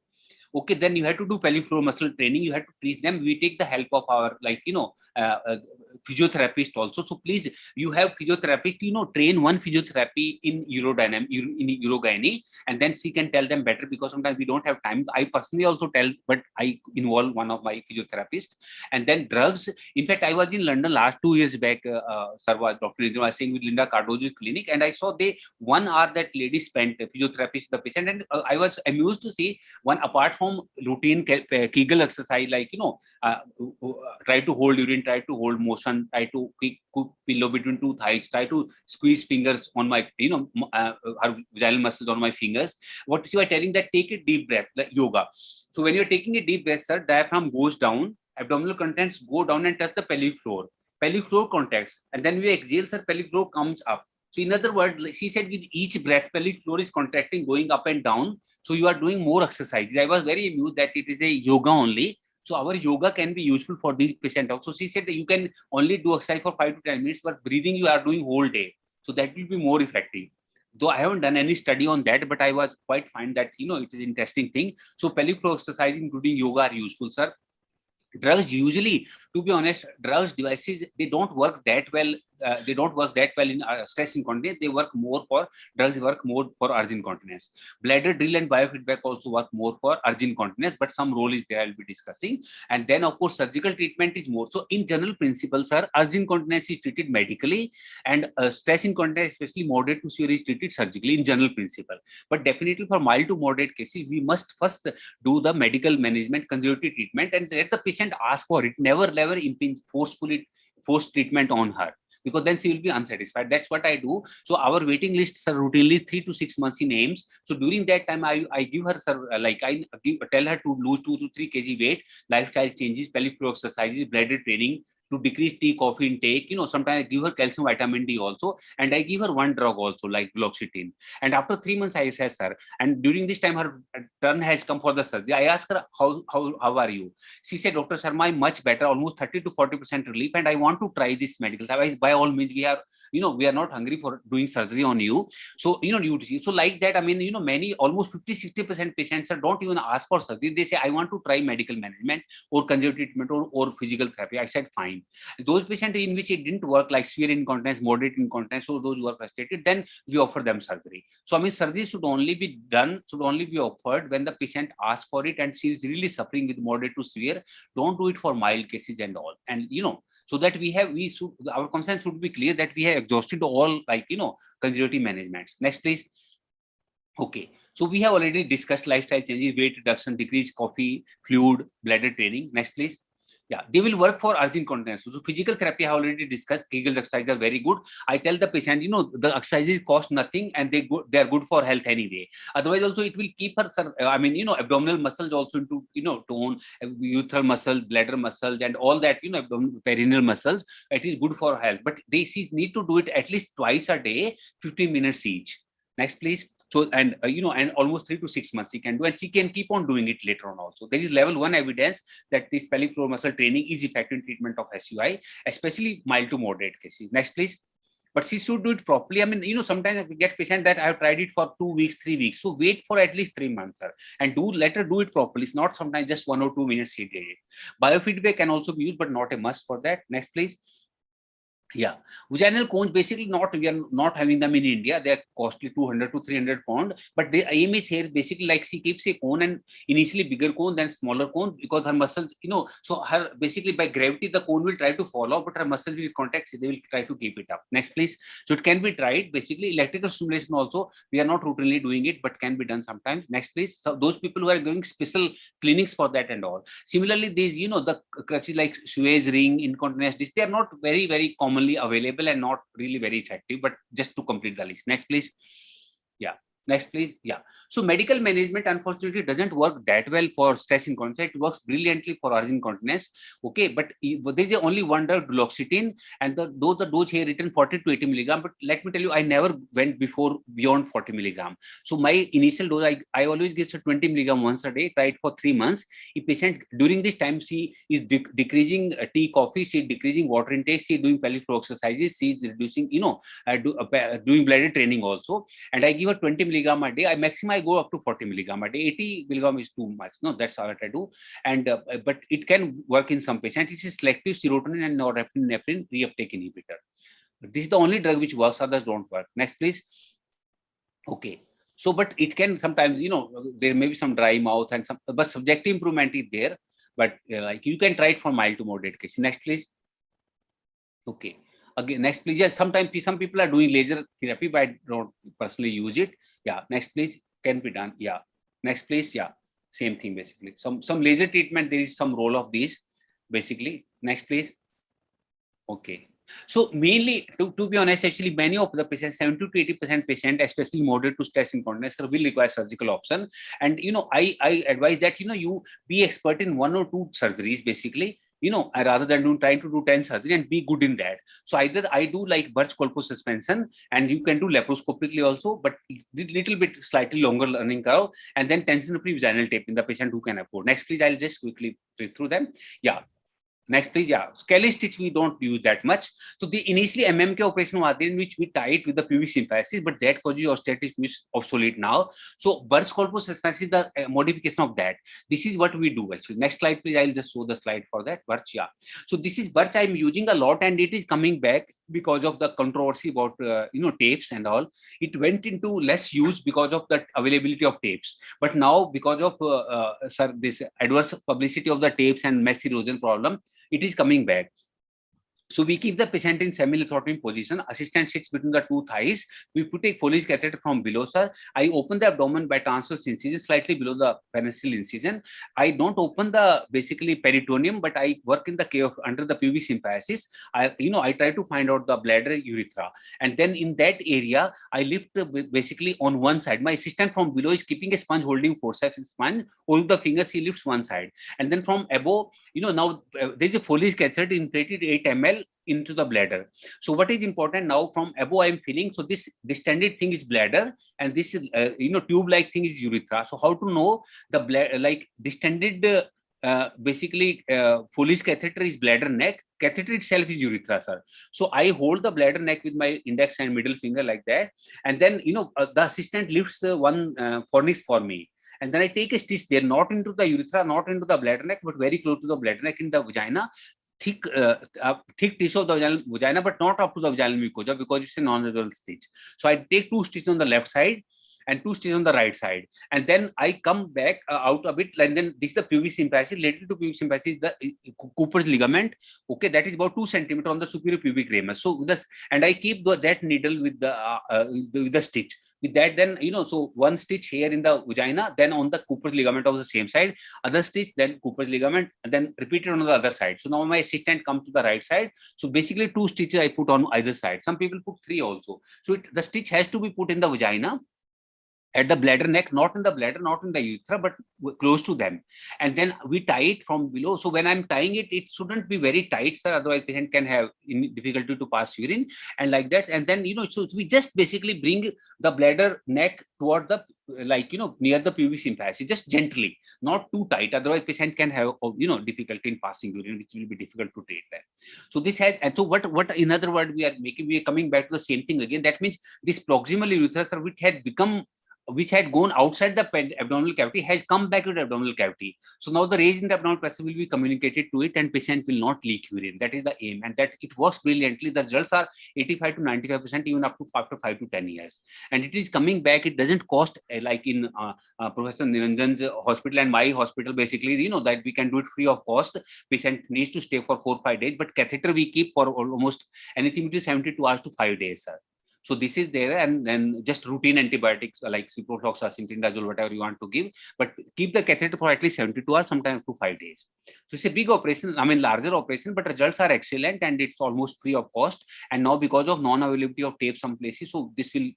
Okay, then you have to do pelvic floor muscle training. You have to teach them. We take the help of our, physiotherapist also. So please, you have physiotherapist, train one physiotherapy in urogyne, and then she can tell them better, because sometimes we don't have time. I personally also tell, but I involve one of my physiotherapists. And then drugs. In fact, I was in London last 2 years back. Dr. Niranjan was saying with Linda Cardozo's clinic, and I saw 1 hour that lady spent physiotherapist the patient, and I was amused to see one, apart from routine Kegel exercise, like try to hold urine, try to hold motion, try to cook pillow between 2 thighs, try to squeeze fingers on my her vaginal muscles on my fingers. What you are telling that take a deep breath, like yoga. So when you're taking a deep breath, sir, diaphragm goes down, abdominal contents go down and touch the pelvic floor. Pelvic floor contacts, and then we exhale, sir, pelvic floor comes up. So in other words, she said with each breath, pelvic floor is contracting, going up and down. So you are doing more exercises. I was very amused that it is a yoga only. So our yoga can be useful for these patients also. She said that you can only do exercise for 5 to 10 minutes, but breathing you are doing whole day. So that will be more effective. Though I haven't done any study on that, but I was quite find that, it is interesting thing. So pelvic floor exercise, including yoga, are useful, sir. Drugs usually, to be honest, drugs devices, they don't work that well. They don't work that well in stress incontinence. Drugs work more for urge incontinence. Bladder drill and biofeedback also work more for urge incontinence, but some role is there I'll be discussing. And then of course, surgical treatment is more. So in general principles, sir, urge incontinence is treated medically, and stress incontinence, especially moderate to severe, is treated surgically in general principle. But definitely for mild to moderate cases, we must first do the medical management, conservative treatment, and let the patient ask for it. Never impinge, force treatment on her, because then she will be unsatisfied. That's what I do. So our waiting lists are routinely 3 to 6 months in aims. So during that time, I give her, tell her to lose 2 to 3 kg weight, lifestyle changes, pelvic floor exercises, bladder training, to decrease tea, coffee intake. Sometimes I give her calcium, vitamin D also, and I give her one drug also, like duloxetine. And after 3 months, I assess her. And during this time, her turn has come for the surgery. I asked her, how are you? She said, Dr. Sharma, I'm much better, almost 30 to 40% relief, and I want to try this medical. Otherwise, by all means, we are not hungry for doing surgery on you. So, so like that, I mean, many, almost 50-60% patients don't even ask for surgery. They say, I want to try medical management or conservative treatment or physical therapy. I said, fine. Those patients in which it didn't work, like severe incontinence, moderate incontinence, so those who are frustrated, then we offer them surgery. So I mean, surgery should only be offered when the patient asks for it and she is really suffering with moderate to severe. Don't do it for mild cases and all. And so that our consent should be clear that we have exhausted all, conservative managements. Next, please. Okay, so we have already discussed lifestyle changes, weight reduction, decreased coffee, fluid, bladder training. Next, please. Yeah, they will work for urgent incontinence. So physical therapy I have already discussed. Kegel exercises are very good. I tell the patient, the exercises cost nothing and they are good for health anyway. Otherwise, also it will keep her, abdominal muscles also into, tone, urethral muscles, bladder muscles, and all that, abdominal perineal muscles. It is good for health. But she need to do it at least twice a day, 15 minutes each. Next, please. So, and and almost 3 to 6 months she can do, and she can keep on doing it later on also. There is level 1 evidence that this pelvic floor muscle training is effective in treatment of SUI, especially mild to moderate cases. Next, please. But she should do it properly. I mean, sometimes we get patient that I have tried it for 2 weeks, 3 weeks. So wait for at least 3 months, sir, and let her do it properly. It's not sometimes just 1 or 2 minutes she did it. Biofeedback can also be used, but not a must for that. Next, please. Yeah, vaginal cones, basically we are not having them in India. They are costly, 200 to 300 pound. But the aim is here basically like she keeps a cone, and initially bigger cone, then smaller cone, because her muscles, so her basically by gravity the cone will try to fall off, but her muscles will contract, so they will try to keep it up. Next, please. So it can be tried. Basically, electrical stimulation also, we are not routinely doing it, but can be done sometimes. Next, please. So those people who are doing special clinics for that and all. Similarly, these, the crutches like Suez ring, incontinence, they are not very, very commonly available and not really very effective, but just to complete the list. Next, please. Yeah. Next, please. Yeah. So medical management, unfortunately, doesn't work that well for stress incontinence. It works brilliantly for urgent incontinence. Okay, but there is only one drug, duloxetine, and the dose here written 40 to 80 milligram. But let me tell you, I never went beyond 40 milligram. So my initial dose, I always give 20 milligram once a day. Try it for 3 months. If patient during this time she is decreasing tea, coffee, she is decreasing water intake, she is doing pelvic floor exercises, she is reducing, doing bladder training also, and I give her 20 milligram a day. I go up to 40 milligram a day. 80 milligram is too much. No, that's what I do. And but it can work in some patients. It is selective serotonin and norepinephrine reuptake inhibitor. This is the only drug which works. Others don't work. Next, please. Okay. So, but it can sometimes, there may be some dry mouth and some, but subjective improvement is there. But like you can try it for mild to moderate case. Next, please. Okay. Again, next, please. Yeah, sometimes some people are doing laser therapy, but I don't personally use it. Yeah. Next, please. Can be done. Yeah. Next, please. Yeah. Same thing basically. Some laser treatment. There is some role of these basically. Next, please. Okay. So mainly, to be honest, actually many of the patients, 70 to 80% patient, especially moderate to stress incontinence, will require surgical option. And I advise that you be expert in 1 or 2 surgeries basically. Rather than trying to do 10 surgery and be good in that. So either I do like Birch Colpo suspension, and you can do laparoscopically also, but little bit slightly longer learning curve, and then tension-free vaginal tape in the patient who can afford. Next, please. I'll just quickly read through them. Yeah. Next, please. Yeah. Scaly stitch we don't use that much. So the initially MMK operation was there in which we tie it with the pubic symphysis, but that causes osteitis, which is obsolete now. So Birch Colpo suspension is the modification of that. This is what we do actually. Next slide, please. I'll just show the slide for that. Birch, yeah. So this is Birch I'm using a lot, and it is coming back because of the controversy about tapes and all. It went into less use because of the availability of tapes. But now because of this adverse publicity of the tapes and mass erosion problem, it is coming back. So we keep the patient in semi-lithotomy position. Assistant sits between the two thighs. We put a Foley's catheter from below, sir. I open the abdomen by transverse incision slightly below the penicillin incision. I don't open the basically peritoneum, but I work in the cave under the pubic symphysis. I try to find out the bladder urethra, and then in that area I lift basically on one side. My assistant from below is keeping a sponge, holding forceps sponge. All the fingers he lifts one side, and then from above, now there's a Foley's catheter inflated 8 ml into the bladder. So what is important now, from above I am feeling, so this distended thing is bladder, and this is tube like thing is urethra. So how to know the bladder, like distended basically Foley's catheter is bladder neck, catheter itself is urethra, sir. So I hold the bladder neck with my index and middle finger like that, and then the assistant lifts one fornix for me. And then I take a stitch there, not into the urethra, not into the bladder neck, but very close to the bladder neck in the vagina. Thick tissue of the vagina, but not up to the vaginal mucosa, because it's a non-resolved stitch. So I take 2 stitches on the left side and 2 stitches on the right side, and then I come back out a bit, and then this is the pubic symphysis. Lateral to pubic symphysis is the Cooper's ligament. Okay, that is about 2 centimeters on the superior pubic ramus. So this, and I keep that needle with the stitch. With that, then so one stitch here in the vagina, then on the Cooper's ligament of the same side, other stitch, then Cooper's ligament, and then repeat it on the other side. So now my assistant comes to the right side. So basically 2 stitches I put on either side. Some people put 3 also. So the stitch has to be put in the vagina, at the bladder neck, not in the bladder, not in the urethra, but close to them. And then we tie it from below. So when I'm tying it, it shouldn't be very tight, sir. Otherwise, patient can have difficulty to pass urine, and like that. And then, so we just basically bring the bladder neck toward the, near the pubic symphysis, just gently, not too tight. Otherwise, patient can have, difficulty in passing urine, which will be difficult to treat that. So this has, and so what in other words we are coming back to the same thing again. That means this proximal urethra, sir, which had gone outside the abdominal cavity, has come back to the abdominal cavity. So now the raise in the abdominal pressure will be communicated to it, and patient will not leak urine. That is the aim, and that it works brilliantly. The results are 85 to 95%, even up to after 5 to 10 years. And it is coming back. It doesn't cost like in Professor Niranjan's hospital and my hospital. Basically, that we can do it free of cost. Patient needs to stay for 4 or 5 days, but catheter we keep for almost anything between 72 hours to 5 days, sir. So this is there, and then just routine antibiotics like ciprofloxacin, tindazole, whatever you want to give, but keep the catheter for at least 72 hours, sometimes up to 5 days. So it's a big operation, larger operation, but results are excellent, and it's almost free of cost. And now because of non-availability of tape some places, so this will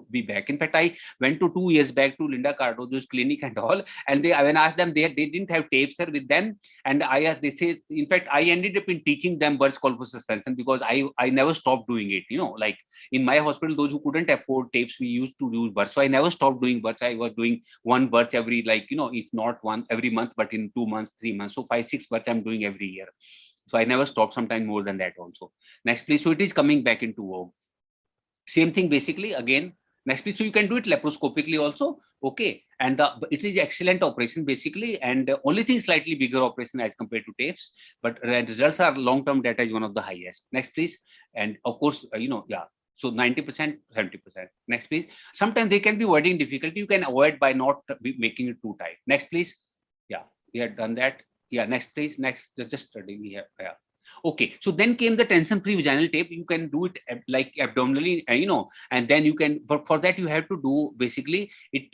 be back. In fact, I went to 2 years back to Linda Cardozo's clinic and all, and when I asked them, they didn't have tapes, sir, with them. And they say, in fact, I ended up in teaching them birth colpo suspension, because I never stopped doing it. Like in my hospital, those who couldn't afford tapes, we used to use births. So I never stopped doing births. I was doing one birth every, if not one every month, but in 2 months, 3 months. So 5, 6 births I'm doing every year. So I never stopped, sometimes more than that also. Next, please. So it is coming back into vogue. Same thing, basically, again. Next, please. So you can do it laparoscopically also. Okay. And it is excellent operation, basically. And only thing, slightly bigger operation as compared to tapes. But results are long-term data is one of the highest. Next, please. And of course, yeah. So 90%, 70%. Next, please. Sometimes they can be wording difficulty. You can avoid by not making it too tight. Next, please. Yeah, we have done that. Yeah, next, please. Next, just study. We have, yeah. Okay, so then came the tension-free vaginal tape. You can do it like abdominally, and then you can, but for that you have to do basically it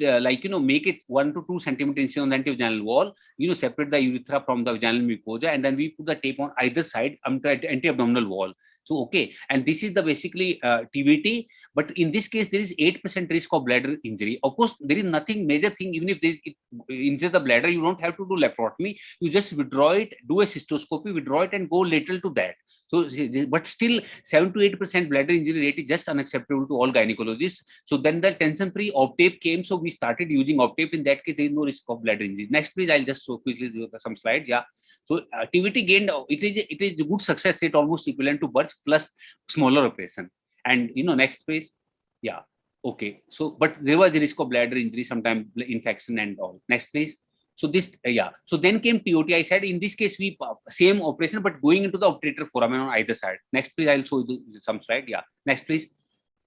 make it 1 to 2 centimeters on the anti-vaginal wall, separate the urethra from the vaginal mucosa, and then we put the tape on either side anti-abdominal wall. So, okay, and this is the basically TVT, but in this case, there is 8% risk of bladder injury. Of course, there is nothing major thing. Even if it injures the bladder, you don't have to do laparotomy. You just withdraw it, do a cystoscopy, withdraw it, and go lateral to that. So, but still 7 to 8% bladder injury rate is just unacceptable to all gynecologists. So then the tension-free Optape came. So we started using Optape. In that case, there is no risk of bladder injury. Next, please. I'll just so quickly do some slides. Yeah. So TVT gained, it is a good success rate, almost equivalent to birth plus smaller operation. And next, please. Yeah. Okay. So, but there was a risk of bladder injury, sometimes infection and all. Next, please. So this, yeah. So then came TOT. I said in this case we same operation, but going into the obturator foramen on either side. Next, please. I'll show you some slide. Yeah. Next, please.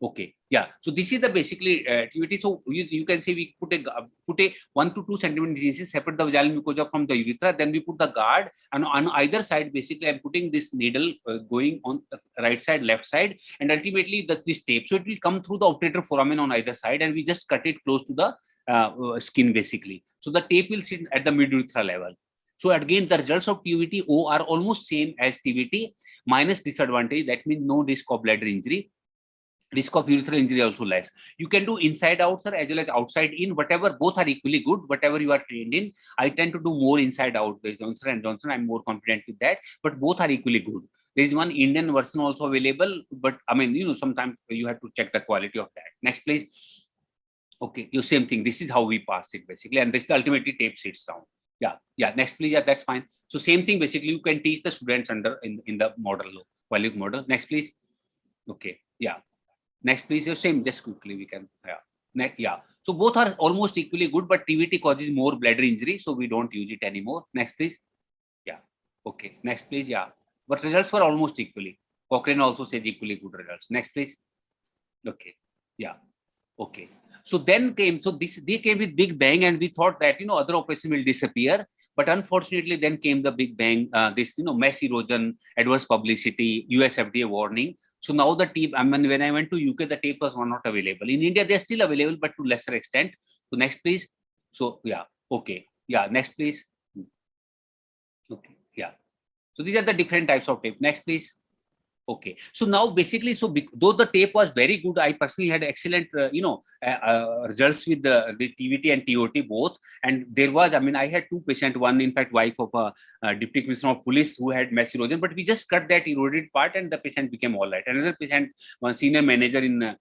Okay, yeah. So this is the basically activity. So you can say we put a 1 to 2 centimeter diseases, separate the vaginal mucosa from the urethra. Then we put the guard, and on either side, basically, I'm putting this needle going on the right side, left side, and ultimately this tape. So it will come through the obturator foramen on either side, and we just cut it close to the skin, basically. So the tape will sit at the mid urethra level. So again, the results of TVT-O are almost same as TVT minus disadvantage. That means no risk of bladder injury. Risk of urethral injury also less. You can do inside out, sir, as well as outside in. Whatever, both are equally good. Whatever you are trained in, I tend to do more inside out. There's Johnson and Johnson. I'm more confident with that. But both are equally good. There is one Indian version also available, but I mean, sometimes you have to check the quality of that. Next, please. Okay, you same thing. This is how we pass it basically, and this ultimately tape sits down. Yeah. Next, please. Yeah, that's fine. So same thing basically. You can teach the students under in the model, value model. Next, please. Okay. Yeah. Next, please. Same, just quickly we can. Yeah. So both are almost equally good, but TVT causes more bladder injury, so we don't use it anymore. Next, please. Yeah. Okay. Next, please. Yeah. But results were almost equally. Cochrane also says equally good results. Next, please. Okay. Yeah. Okay. So then they came with big bang, and we thought that other operation will disappear. But unfortunately, then came the big bang. This mass erosion, adverse publicity, US FDA warning. So now the tape, when I went to UK, the tape was not available. In India, they're still available, but to lesser extent. So next, please. So yeah, okay. Yeah, next, please. Okay, yeah. So these are the different types of tape. Next, please. Okay. So now basically, though the tape was very good, I personally had excellent, results with the TVT and TOT both. And there was, I had two patients, one in fact wife of a deputy commissioner of police who had mass erosion, but we just cut that eroded part and the patient became all right. Another patient, one senior manager in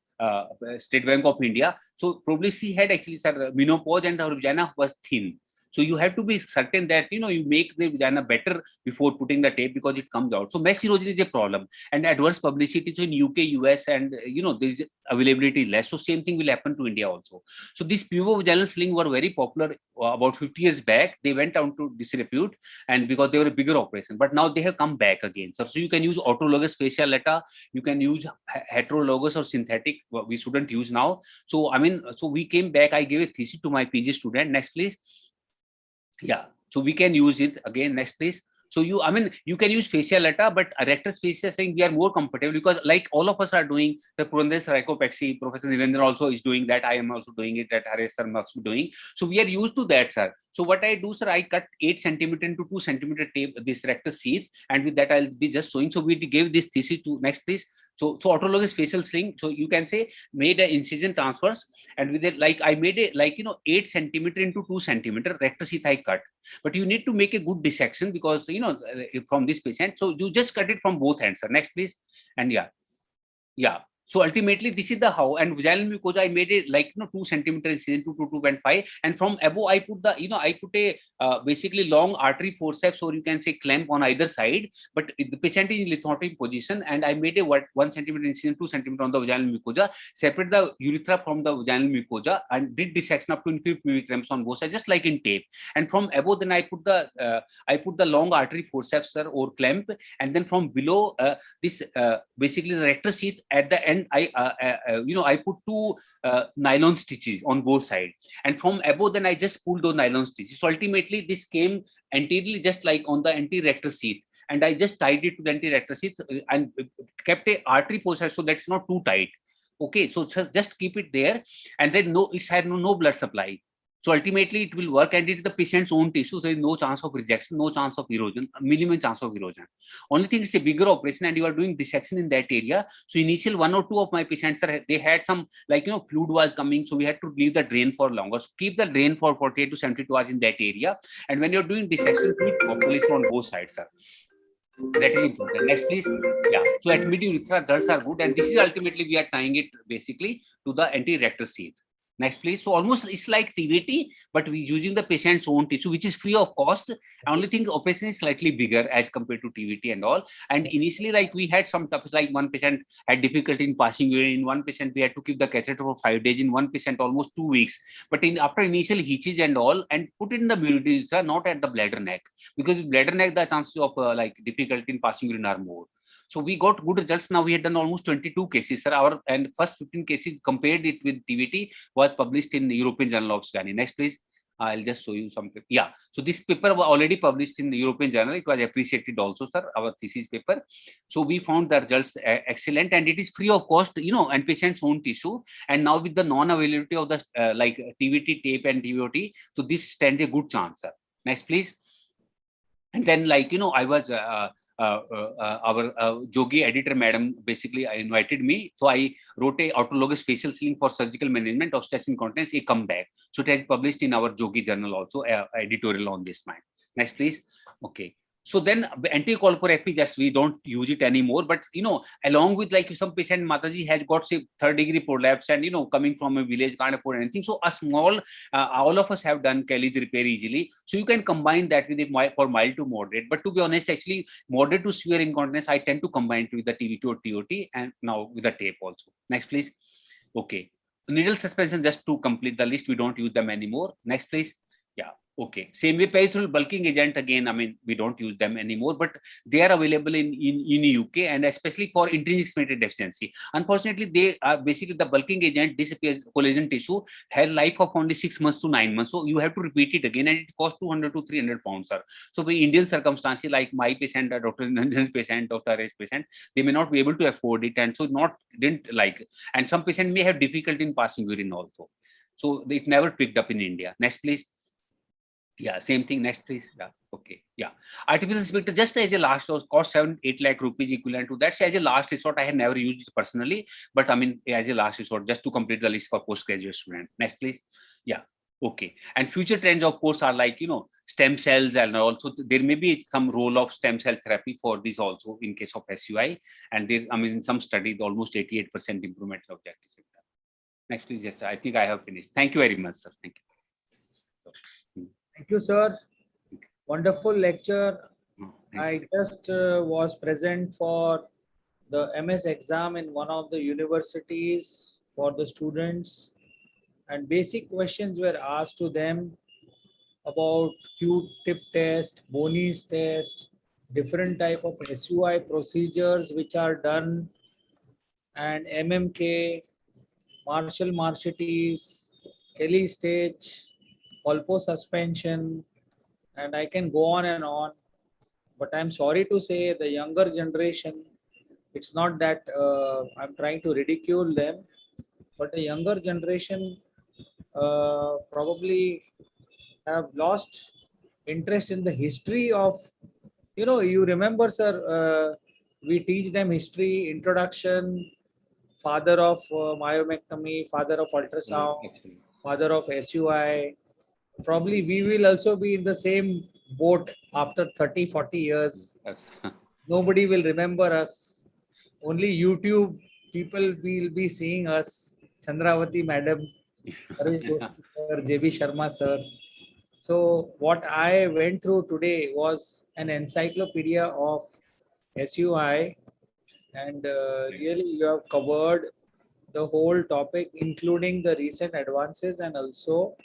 State Bank of India. So probably she had actually menopause and her vagina was thin. So you have to be certain that you make the vagina better before putting the tape, because it comes out. So mass erosion is a problem, and adverse publicity. So in UK, US, and there is availability less. So same thing will happen to India also. So these pivovaginal sling were very popular about 50 years back. They went down to disrepute, and because they were a bigger operation. But now they have come back again. So you can use autologous fasciolata. You can use heterologous or synthetic. We shouldn't use now. So so we came back. I gave a thesis to my PG student. Next, please. Yeah, so we can use it again. Next, please. So you can use fasciolata, but rectus fascia saying we are more comfortable, because like all of us are doing the Purandesh Rhycopexy, Professor Niranjan also is doing that. I am also doing it, that Harish sir must be doing. So we are used to that, sir. So what I do, sir, I cut 8 centimeter into 2 centimeter tape, this rectus sheath, and with that I'll be just showing. So we gave this thesis to, next, please. So autologous facial sling. So you can say made an incision transverse, and with it, like I made it 8 centimeter into 2 centimeter rectus sheath I cut. But you need to make a good dissection, because from this patient. So you just cut it from both ends, sir. Next, please. And yeah. So ultimately, this is the how. And vaginal mucosa, I made it 2 centimeter incision to 2.5, and from above I put I put a basically long artery forceps, or you can say clamp on either side. But the patient is in lithotomy position, and I made a 1 centimeter incision, 2 centimeter on the vaginal mucosa, separate the urethra from the vaginal mucosa, and did dissection up to inferior pubic rams on both sides, just like in tape. And from above, then I put the long artery forceps, sir, or clamp, and then from below this basically the rectus sheath at the end. I put 2 nylon stitches on both sides, and from above then I just pulled those nylon stitches. So ultimately this came anteriorly, just like on the anterior rectus sheath, and I just tied it to the anterior rectus sheath and kept a artery position so that's not too tight. Okay, so just keep it there, and then it had no blood supply. So ultimately it will work, and it is the patient's own tissue. So there is no chance of rejection, no chance of erosion, minimum chance of erosion. Only thing, it's a bigger operation and you are doing dissection in that area. So initial 1 or 2 of my patients, they had some fluid was coming. So we had to leave the drain for longer. So keep the drain for 48 to 72 hours in that area. And when you're doing dissection, do it properly on both sides, sir. That is important. Next, please. Yeah. So at mid-urethra, results are good. And this is ultimately, we are tying it basically to the anterior rectus sheath. Next, please. So almost it's like TVT, but we're using the patient's own tissue, which is free of cost. Only thing, operation is slightly bigger as compared to TVT and all. And initially, we had some topics, like one patient had difficulty in passing urine. In one patient, we had to keep the catheter for 5 days. In one patient, almost 2 weeks. But after initial hitches and all, and put it in the urethra, not at the bladder neck, because bladder neck, the chances of difficulty in passing urine are more. So we got good results. Now we had done almost 22 cases, sir. And first 15 cases compared it with TVT was published in the European Journal of Gynae. Next, please. I'll just show you some paper. Yeah. So this paper was already published in the European Journal. It was appreciated also, sir, our thesis paper. So we found the results excellent, and it is free of cost, and patient's own tissue. And now with the non-availability of the like TVT tape and TVOT, so this stands a good chance, sir. Next, please. And then, I was our Jogi editor, madam, basically invited me. So I wrote a autologous facial sealing for surgical management of stress incontinence, a comeback. So it has published in our Jogi journal also, editorial on this mind. Next, please. Okay. So then anticoagulopathy, just we don't use it anymore. But, along with like some patient Mataji has got say 3rd-degree prolapse and, coming from a village, can't afford anything. So a small, all of us have done Kelly's repair easily. So you can combine that with it for mild to moderate. But to be honest, actually moderate to severe incontinence, I tend to combine it with the TVT or TOT and now with the tape also. Next, please. Okay. Needle suspension, just to complete the list, we don't use them anymore. Next, please. Yeah. Okay. Same way, peripheral bulking agent, again, I mean, we don't use them anymore, but they are available in UK, and especially for intrinsic symmetry deficiency. Unfortunately, they are basically the bulking agent disappears, collagen tissue has life of only 6 months to 9 months. So you have to repeat it again, and it costs 200 to 300 pounds, sir. So by Indian circumstances, like my patient, Dr. Niranjan's patient, Dr. Aray's patient, they may not be able to afford it, and so didn't like, and some patient may have difficulty in passing urine also. So it never picked up in India. Next, please. Yeah, same thing. Next, please. Yeah, okay. Yeah, artificial sphincter just as a last resort, cost 7-8 lakh rupees equivalent to that. So as a last resort, I had never used it personally, but I mean as a last resort, just to complete the list for postgraduate student. Next, please. Yeah, okay. And future trends, of course, are like stem cells, and also there may be some role of stem cell therapy for this also in case of SUI. And there, I mean, in some studies, almost 88% improvement of objective symptom. Next, please. Yes, I think I have finished. Thank you very much, sir. Thank you. Thank you, sir. Wonderful lecture. I just was present for the MS exam in one of the universities for the students, and basic questions were asked to them about Q-tip test, Boney's test, different type of SUI procedures which are done, and MMK, Marshall-Marshettis, Kelly stage, Olpo suspension, and I can go on and on. But I'm sorry to say the younger generation, it's not that I'm trying to ridicule them, but the younger generation probably have lost interest in the history of, you remember, sir, we teach them history, introduction, father of myomectomy, father of ultrasound, father of SUI. Probably we will also be in the same boat after 30-40 years. Nobody will remember us. Only YouTube people will be seeing us. Chandravati madam, Harish Doshi sir, JB Sharma sir. So what I went through today was an encyclopedia of SUI, and really you have covered the whole topic, including the recent advances and also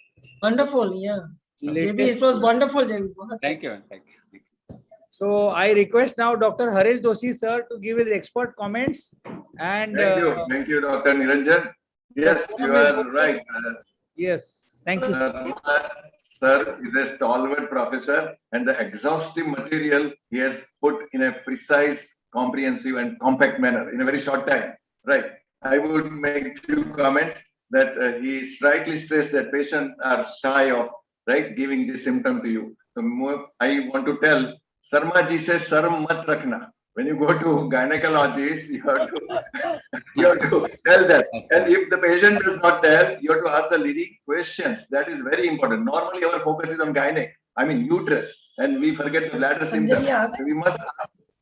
Wonderful, yeah. JB, it was wonderful, JB. Thank you. Thank you. So I request now Dr. Harish Doshi sir to give his expert comments. And thank you, Dr. Niranjan. Yes, you are right. Yes, thank you, sir. Sir is a stalwart professor, and the exhaustive material he has put in a precise, comprehensive, and compact manner in a very short time. Right. I would make few comments that he rightly stressed that patients are shy of giving this symptom to you. So I want to tell, Sarma ji says, "Sarm mat rakhna." When you go to gynecologist, you have to tell that. And if the patient does not tell, you have to ask the leading questions. That is very important. Normally, our focus is on gynec, I mean uterus, and we forget the bladder symptoms. So we must.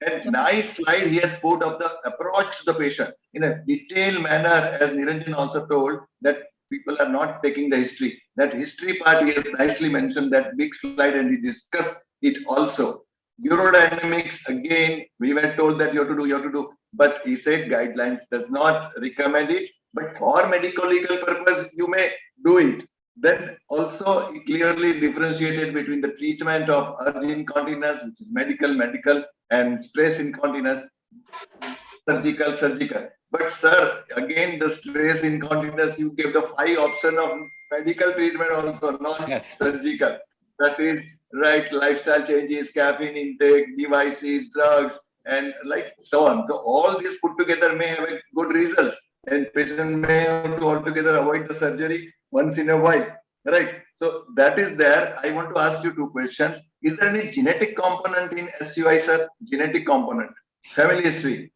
A nice slide he has put of the approach to the patient in a detailed manner, as Niranjan also told, that people are not taking the history. That history part he has nicely mentioned, that big slide, and he discussed it also. Urodynamics, again, we were told that you have to do, but he said guidelines does not recommend it, but for medical legal purpose, you may do it. Then also he clearly differentiated between the treatment of urge incontinence, which is medical, and stress incontinence. surgical. But sir, again, the stress incontinence, you gave the 5 option of medical treatment also, not Yes. surgical. That is right, lifestyle changes, caffeine intake, devices, drugs, and like so on. So all these put together may have a good results, and patient may have to altogether avoid the surgery once in a while. Right. So that is there. I want to ask you 2 questions. Is there any genetic component in SUI, sir? Genetic component, family history.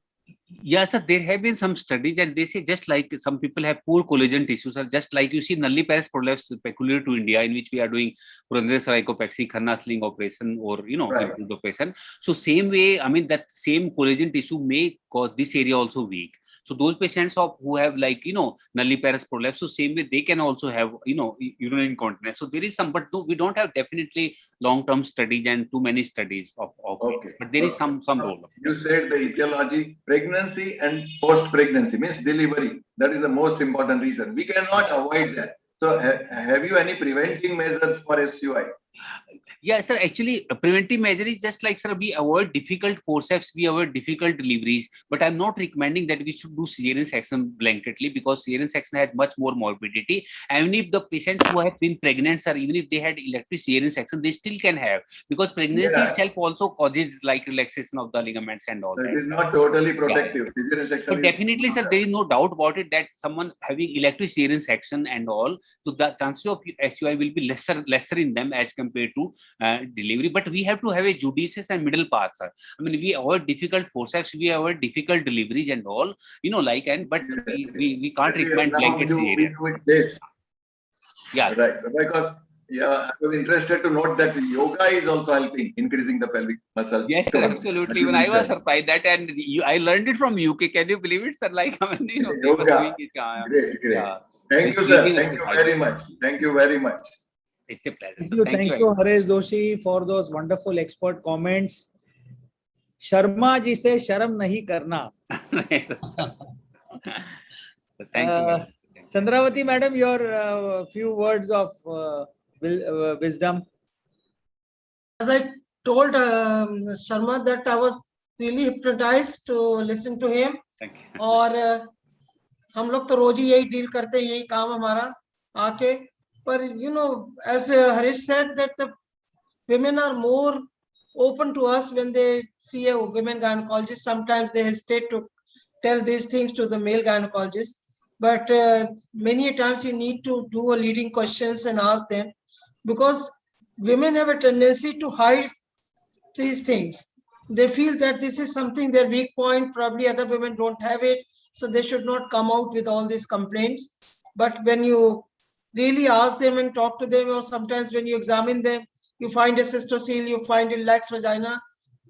Yes, sir, there have been some studies and they say just like some people have poor collagen tissues, or just like you see nulliparous prolapse peculiar to India, in which we are doing Purandra's rhicopexy, Khanna sling operation, or Right. improved operation. So same way, I mean that same collagen tissue may cause this area also weak. So those patients who have nulliparous prolapse, so same way they can also have urinary incontinence. So there is some, but no, we don't have definitely long-term studies and too many studies of Okay. it. But there is some role. You said the etiology, pregnancy and post-pregnancy means delivery. That is the most important reason. We cannot avoid that. So have you any preventing measures for SUI? Yeah, sir. Actually, a preventive measure is just like, sir, we avoid difficult forceps, we avoid difficult deliveries. But I'm not recommending that we should do cesarean section blanketly, because cesarean section has much more morbidity. Even if the patients who have been pregnant, sir, even if they had elective cesarean section, they still can have, because pregnancy itself also causes like relaxation of the ligaments and all So that. it is not totally protective. Cesarean section So is definitely, sir, there is no doubt about it that someone having elective cesarean section and all, so the chances of SUI will be lesser in them as compared to delivery. But we have to have a judicious and middle path, sir. I mean, we avoid difficult forceps, we avoid difficult deliveries and all, but we can't recommend blanket cesarean. We do it this. Yeah. Right. Because I was interested to note that yoga is also helping increasing the pelvic muscle. Yes, sir, absolutely. When I was surprised that, and I learned it from UK. Can you believe it, sir? Like, I mean, yoga. Doing it, Great. Yeah. Thank you, sir. Thank you very much. Thank you very much. It's a pleasure. Thank you, Haresh Doshi, for those wonderful expert comments. Sharma ji se sharam nahi karna. Thank you. Chandravati madam, your few words of wisdom. As I told Sharma that I was really hypnotized to listen to him. Thank you. और हम लोग तो रोज ही यही deal करते हैं, यही काम हमारा आके. पर as Harish said, that the women are more open to us when they see a women gynecologist. Sometimes they hesitate to tell these things to the male gynecologist, but many times you need to do a leading questions and ask them, because women have a tendency to hide these things. They feel that this is something their weak point, probably other women don't have it, so they should not come out with all these complaints. But when you really ask them and talk to them, or sometimes when you examine them, you find a cystocele, you find a lax vagina,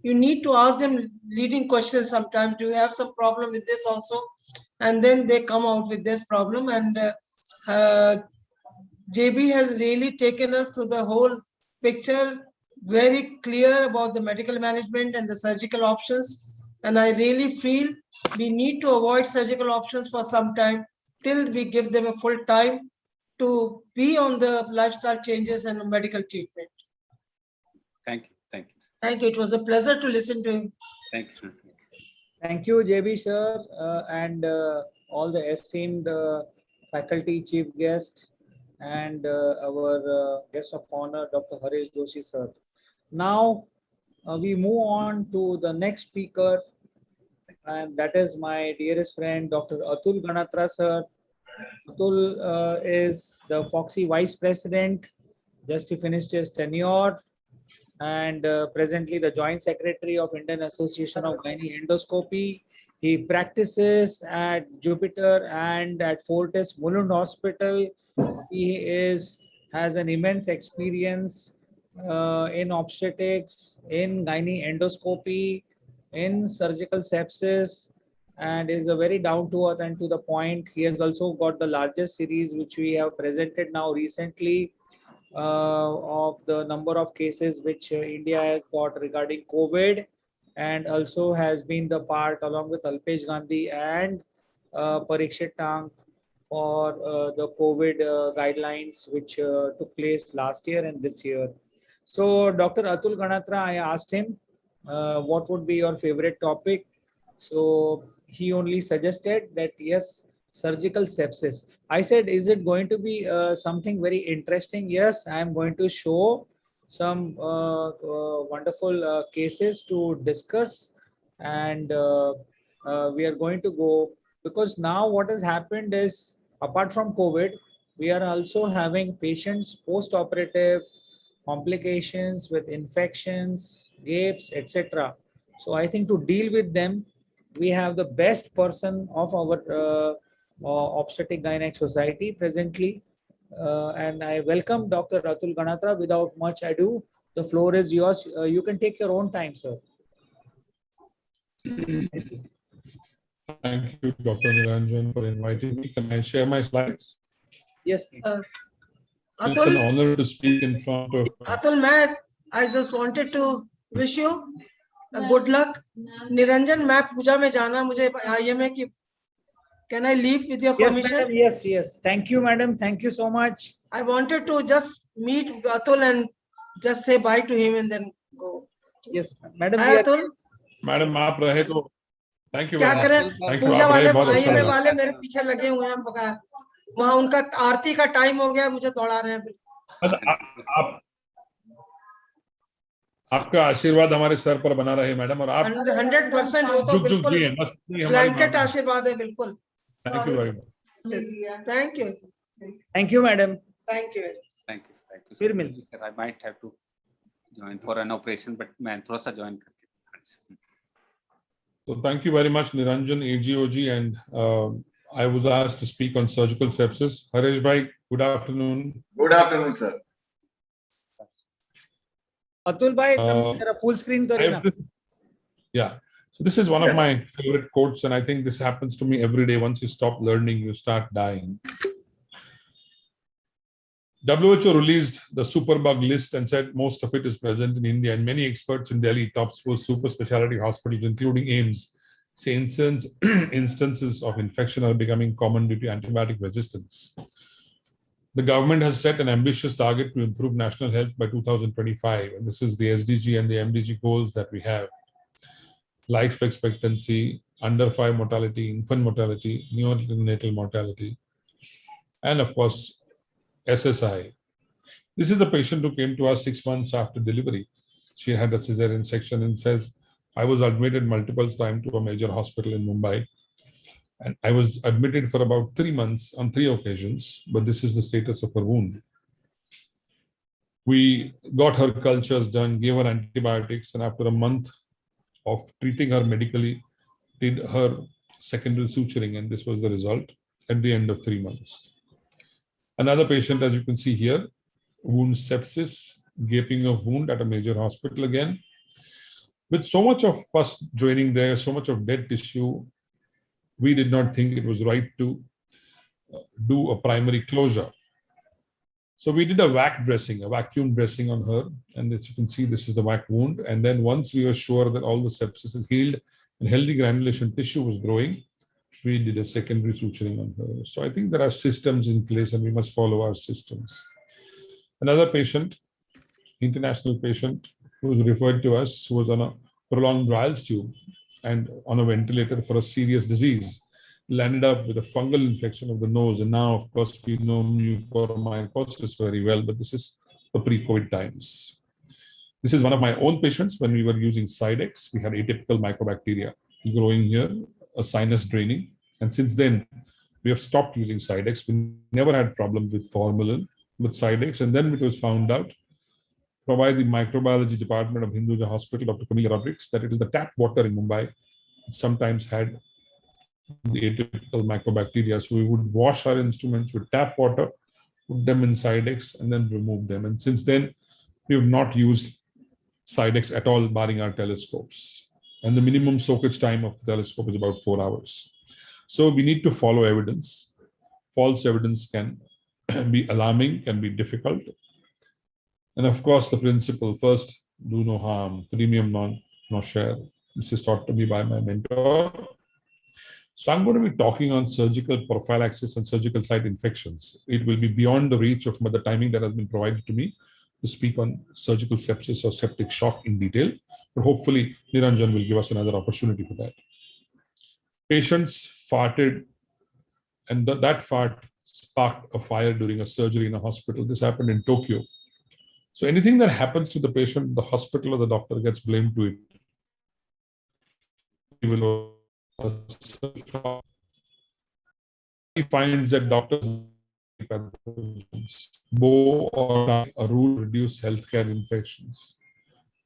you need to ask them leading questions sometimes. Do you have some problem with this also? And then they come out with this problem. And JB has really taken us to the whole picture, very clear about the medical management and the surgical options. And I really feel we need to avoid surgical options for some time till we give them a full time to be on the lifestyle changes and medical treatment. Thank you. Thank you. Thank you. It was a pleasure to listen to him. Thank you. Thank you, JB sir, and all the esteemed faculty, chief guest, and our guest of honor, Dr. Haresh Doshi sir. Now we move on to the next speaker, and that is my dearest friend, Dr. Atul Ganatra sir. Atul is the Foxy Vice President. Just he finished his tenure, and presently the Joint Secretary of Indian Association of Gynae Endoscopy. He practices at Jupiter and at Fortis Mulund Hospital. He has an immense experience in obstetrics, in gynae endoscopy, in surgical sepsis, and is a very down to earth and to the point. He has also got the largest series which we have presented now recently of the number of cases which India has got regarding COVID, and also has been the part along with Alpesh Gandhi and Parikshit Tank for the COVID guidelines which took place last year and this year. So Dr. Atul Ganatra, I asked him what would be your favorite topic. So he only suggested that yes, surgical sepsis. I said, is it going to be something very interesting? Yes, I am going to show some wonderful cases to discuss, and we are going to go, because now what has happened is, apart from COVID, we are also having patients post-operative complications with infections, gapes, etc. So I think to deal with them, we have the best person of our obstetric gynec society presently. And I welcome Dr. Atul Ganatra. Without much ado, the floor is yours. You can take your own time, sir. Thank you, Dr. Niranjan, for inviting me. Can I share my slides? Yes, please. It's an honor to speak in front of. Atul, I just wanted to wish you good luck. Niranjan, मैं पूजा में जाना मुझे IMA की. Can I leave with your Yes, permission? madam. Yes, yes. Thank you, madam. Thank you so much. I wanted to just meet Atul and just say bye to him and then go. Yes, madam. Hi, Atul. Madam आप रहे तो thank you क्या करें, Thank you, पूजा आप वाले रहे, बहुत अच्छा IMA लगा। वाले मेरे पीछे लगे हुए हैं, वहाँ उनका आरती का टाइम हो गया, मुझे दौड़ा रहे हैं। आपका आशीर्वाद हमारे सर पर बना रहे मैडम, और आप 100% वो तो जुग जुग बिल्कुल जी हैं, बस ये हमारी ब्लैंकेट मांग है। आशीर्वाद है, बिल्कुल। Thank you very much. Thank you. Thank you, madam. Thank you. Thank you. Thank you. फिर मिलते हैं। I might have to join for an operation, but मैं थोड़ा सा join करके. So thank you very much, Niranjan, AGOG, and I was asked to speak on surgical sepsis. Haresh bhai, good afternoon. Good afternoon, sir. Atul bhai, full screen kare na. Yeah. So this is one of my favorite quotes, and I think this happens to me every day. Once you stop learning, you start dying. WHO released the superbug list and said most of it is present in India, and many experts in Delhi, top super specialty hospitals, including AIIMS, say instances of infection are becoming common due to antibiotic resistance. The government has set an ambitious target to improve national health by 2025, and this is the SDG and the MDG goals that we have. Life expectancy, under 5 mortality, infant mortality, neonatal mortality, and of course, SSI. This is the patient who came to us 6 months after delivery. She had a cesarean section and says, I was admitted multiple times to a major hospital in Mumbai. And I was admitted for about 3 months on 3 occasions, but this is the status of her wound. We got her cultures done, gave her antibiotics, and after a month of treating her medically, did her secondary suturing, and this was the result at the end of 3 months. Another patient, as you can see here, wound sepsis, gaping of wound at a major hospital again. With so much of pus joining there, so much of dead tissue, we did not think it was right to do a primary closure. So we did a vac dressing, a vacuum dressing on her. And as you can see, this is the vac wound. And then once we were sure that all the sepsis is healed and healthy granulation tissue was growing, we did a secondary suturing on her. So I think there are systems in place and we must follow our systems. Another patient, international patient, who was referred to us, who was on a prolonged Ryle's tube and on a ventilator for a serious disease, landed up with a fungal infection of the nose. And now, of course, we know mucormycosis very well, but this is the pre-COVID times. This is one of my own patients. When we were using Sidex, we had atypical mycobacteria growing here, a sinus draining. And since then, we have stopped using Sidex. We never had problems with formalin, with Sidex. And then it was found out by the microbiology department of Hinduja Hospital, Dr. Camille Rodriguez, that it is the tap water in Mumbai sometimes had the atypical mycobacteria. So we would wash our instruments with tap water, put them in Sidex, and then remove them. And since then, we have not used Sidex at all, barring our telescopes. And the minimum soakage time of the telescope is about 4 hours. So we need to follow evidence. False evidence can be alarming, can be difficult. And of course, the principle, first, do no harm, premium no share. This is taught to me by my mentor. So I'm going to be talking on surgical prophylaxis and surgical site infections. It will be beyond the reach of the timing that has been provided to me to speak on surgical sepsis or septic shock in detail. But hopefully, Niranjan will give us another opportunity for that. Patients farted, and that fart sparked a fire during a surgery in a hospital. This happened in Tokyo. So anything that happens to the patient, the hospital or the doctor gets blamed to it. He finds that doctors bow or tie a rule to reduce healthcare infections.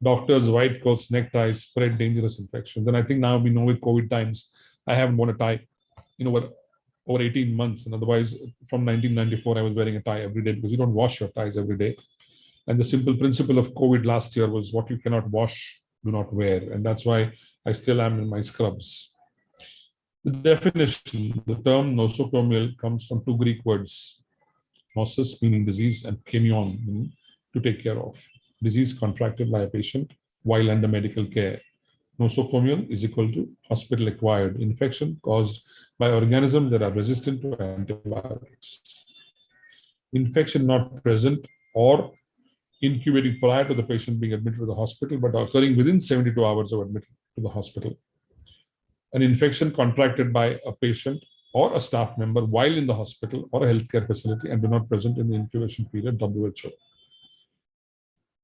Doctors' white coats, neckties spread dangerous infections. And I think now we know with COVID times, I haven't worn a tie in over 18 months. And otherwise, from 1994, I was wearing a tie every day because you don't wash your ties every day. And the simple principle of COVID last year was what you cannot wash, do not wear. And that's why I still am in my scrubs. The definition, the term nosocomial comes from two Greek words, nosis meaning disease and chemion meaning to take care of. Disease contracted by a patient while under medical care. Nosocomial is equal to hospital-acquired infection caused by organisms that are resistant to antibiotics. Infection not present or incubating prior to the patient being admitted to the hospital, but occurring within 72 hours of admission to the hospital. An infection contracted by a patient or a staff member while in the hospital or a healthcare facility and do not present in the incubation period, WHO.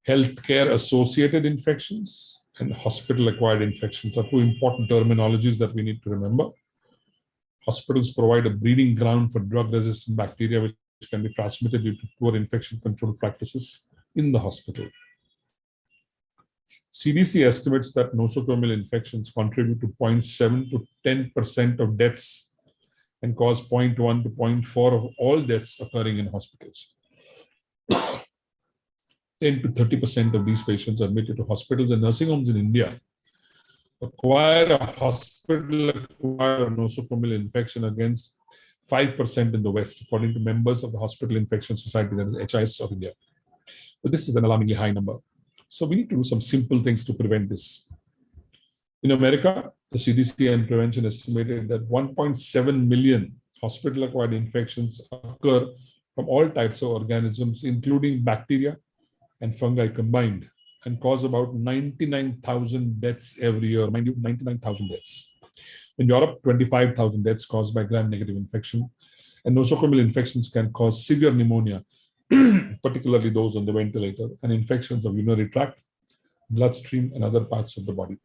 Healthcare associated infections and hospital acquired infections are two important terminologies that we need to remember. Hospitals provide a breeding ground for drug resistant bacteria which can be transmitted due to poor infection control practices in the hospital. CDC estimates that nosocomial infections contribute to 0.7 to 10% of deaths and cause 0.1 to 0.4 of all deaths occurring in hospitals. 10 to 30% of these patients admitted to hospitals and nursing homes in India acquire a hospital-acquired nosocomial infection against 5% in the West, according to members of the Hospital Infection Society, that is HIS of India. But this is an alarmingly high number. So we need to do some simple things to prevent this. In America, the CDC and prevention estimated that 1.7 million hospital-acquired infections occur from all types of organisms, including bacteria and fungi combined, and cause about 99,000 deaths every year. Mind you, 99,000 deaths. In Europe, 25,000 deaths caused by gram-negative infection. And nosocomial infections can cause severe pneumonia, particularly those on the ventilator, and infections of urinary tract, bloodstream, and other parts of the body.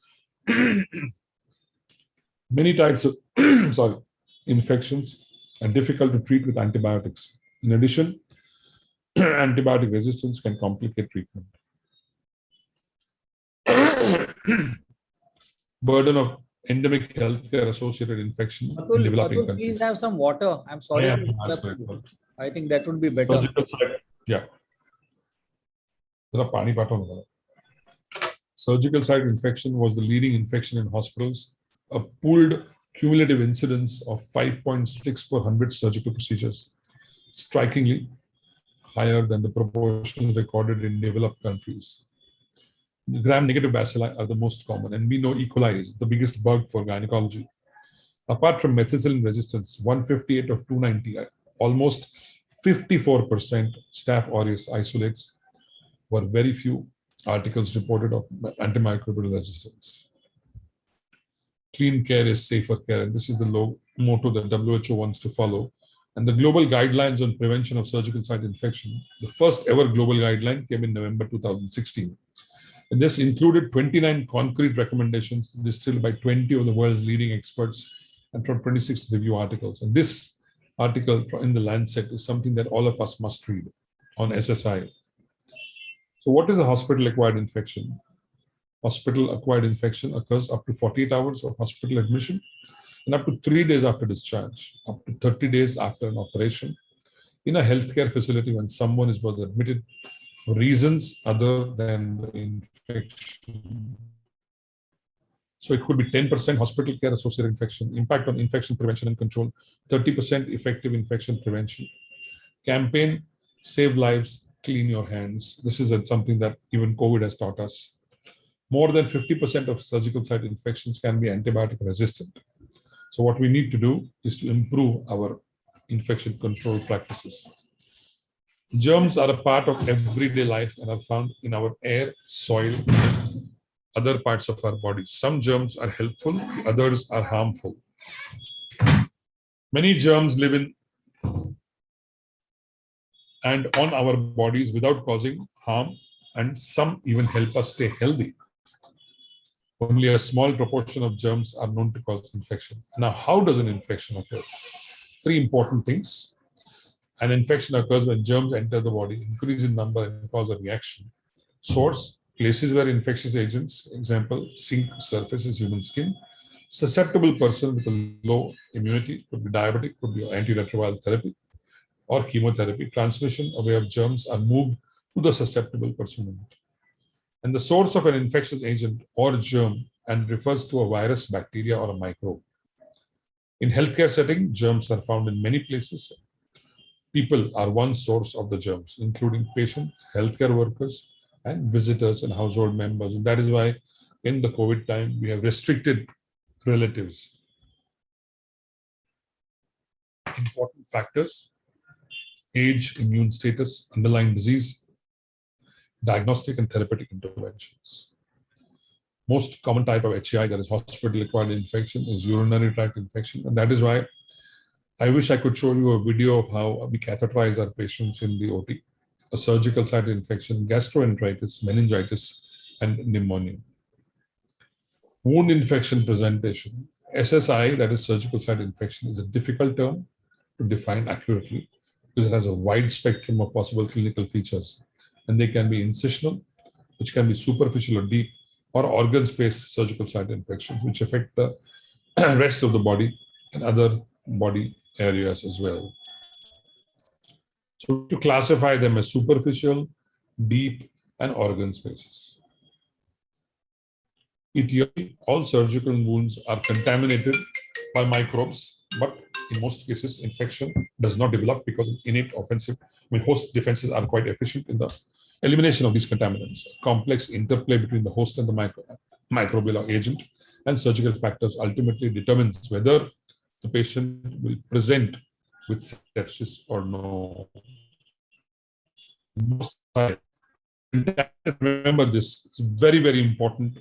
Many types of infections are difficult to treat with antibiotics. In addition, antibiotic resistance can complicate treatment. Burden of endemic healthcare associated infection in developing countries. Please have some water. I'm sorry. I think that would be better. Surgical site, yeah. Surgical site infection was the leading infection in hospitals, a pooled cumulative incidence of 5.6 per 100 surgical procedures, strikingly higher than the proportions recorded in developed countries. The gram-negative bacilli are the most common, and we know E. coli is the biggest bug for gynecology. Apart from methicillin resistance, 158 of 290, almost 54% staph aureus isolates, were very few articles reported of antimicrobial resistance. Clean care is safer care, and this is the motto that WHO wants to follow. And the global guidelines on prevention of surgical site infection, the first ever global guideline came in November 2016. And this included 29 concrete recommendations distilled by 20 of the world's leading experts and from 26 review articles. And this article in the Lancet is something that all of us must read on SSI. So what is a hospital-acquired infection? Hospital-acquired infection occurs up to 48 hours of hospital admission and up to 3 days after discharge, up to 30 days after an operation in a healthcare facility when someone was admitted for reasons other than the infection. So it could be 10% hospital care associated infection, impact on infection prevention and control, 30% effective infection prevention. Campaign, save lives, clean your hands. This is something that even COVID has taught us. More than 50% of surgical site infections can be antibiotic resistant. So what we need to do is to improve our infection control practices. Germs are a part of everyday life and are found in our air, soil, other parts of our bodies. Some germs are helpful, others are harmful. Many germs live in and on our bodies without causing harm, and some even help us stay healthy. Only a small proportion of germs are known to cause infection. Now, how does an infection occur? Three important things. An infection occurs when germs enter the body, increase in number, and cause a reaction. Source: places where infectious agents, example, sink surfaces, human skin. Susceptible person with a low immunity, could be diabetic, could be antiretroviral therapy or chemotherapy. Transmission away of germs are moved to the susceptible person. And the source of an infectious agent or germ and refers to a virus, bacteria, or a microbe. In healthcare setting, germs are found in many places. People are one source of the germs, including patients, healthcare workers, and visitors and household members. And that is why in the COVID time, we have restricted relatives. Important factors: age, immune status, underlying disease, diagnostic and therapeutic interventions. Most common type of HAI, that is hospital-acquired infection, is urinary tract infection. And that is why I wish I could show you a video of how we catheterize our patients in the OT. A surgical site infection, gastroenteritis, meningitis, and pneumonia. Wound infection presentation. SSI, that is surgical site infection, is a difficult term to define accurately because it has a wide spectrum of possible clinical features. And they can be incisional, which can be superficial or deep, or organ space surgical site infections, which affect the rest of the body and other body areas as well. So to classify them as superficial, deep, and organ spaces. Etiology: all surgical wounds are contaminated by microbes, but in most cases, infection does not develop because of innate offensive. Host defenses are quite efficient in the elimination of these contaminants. Complex interplay between the host and the microbial agent and surgical factors ultimately determines whether the patient will present with sepsis or no. Remember this, it's very, very important.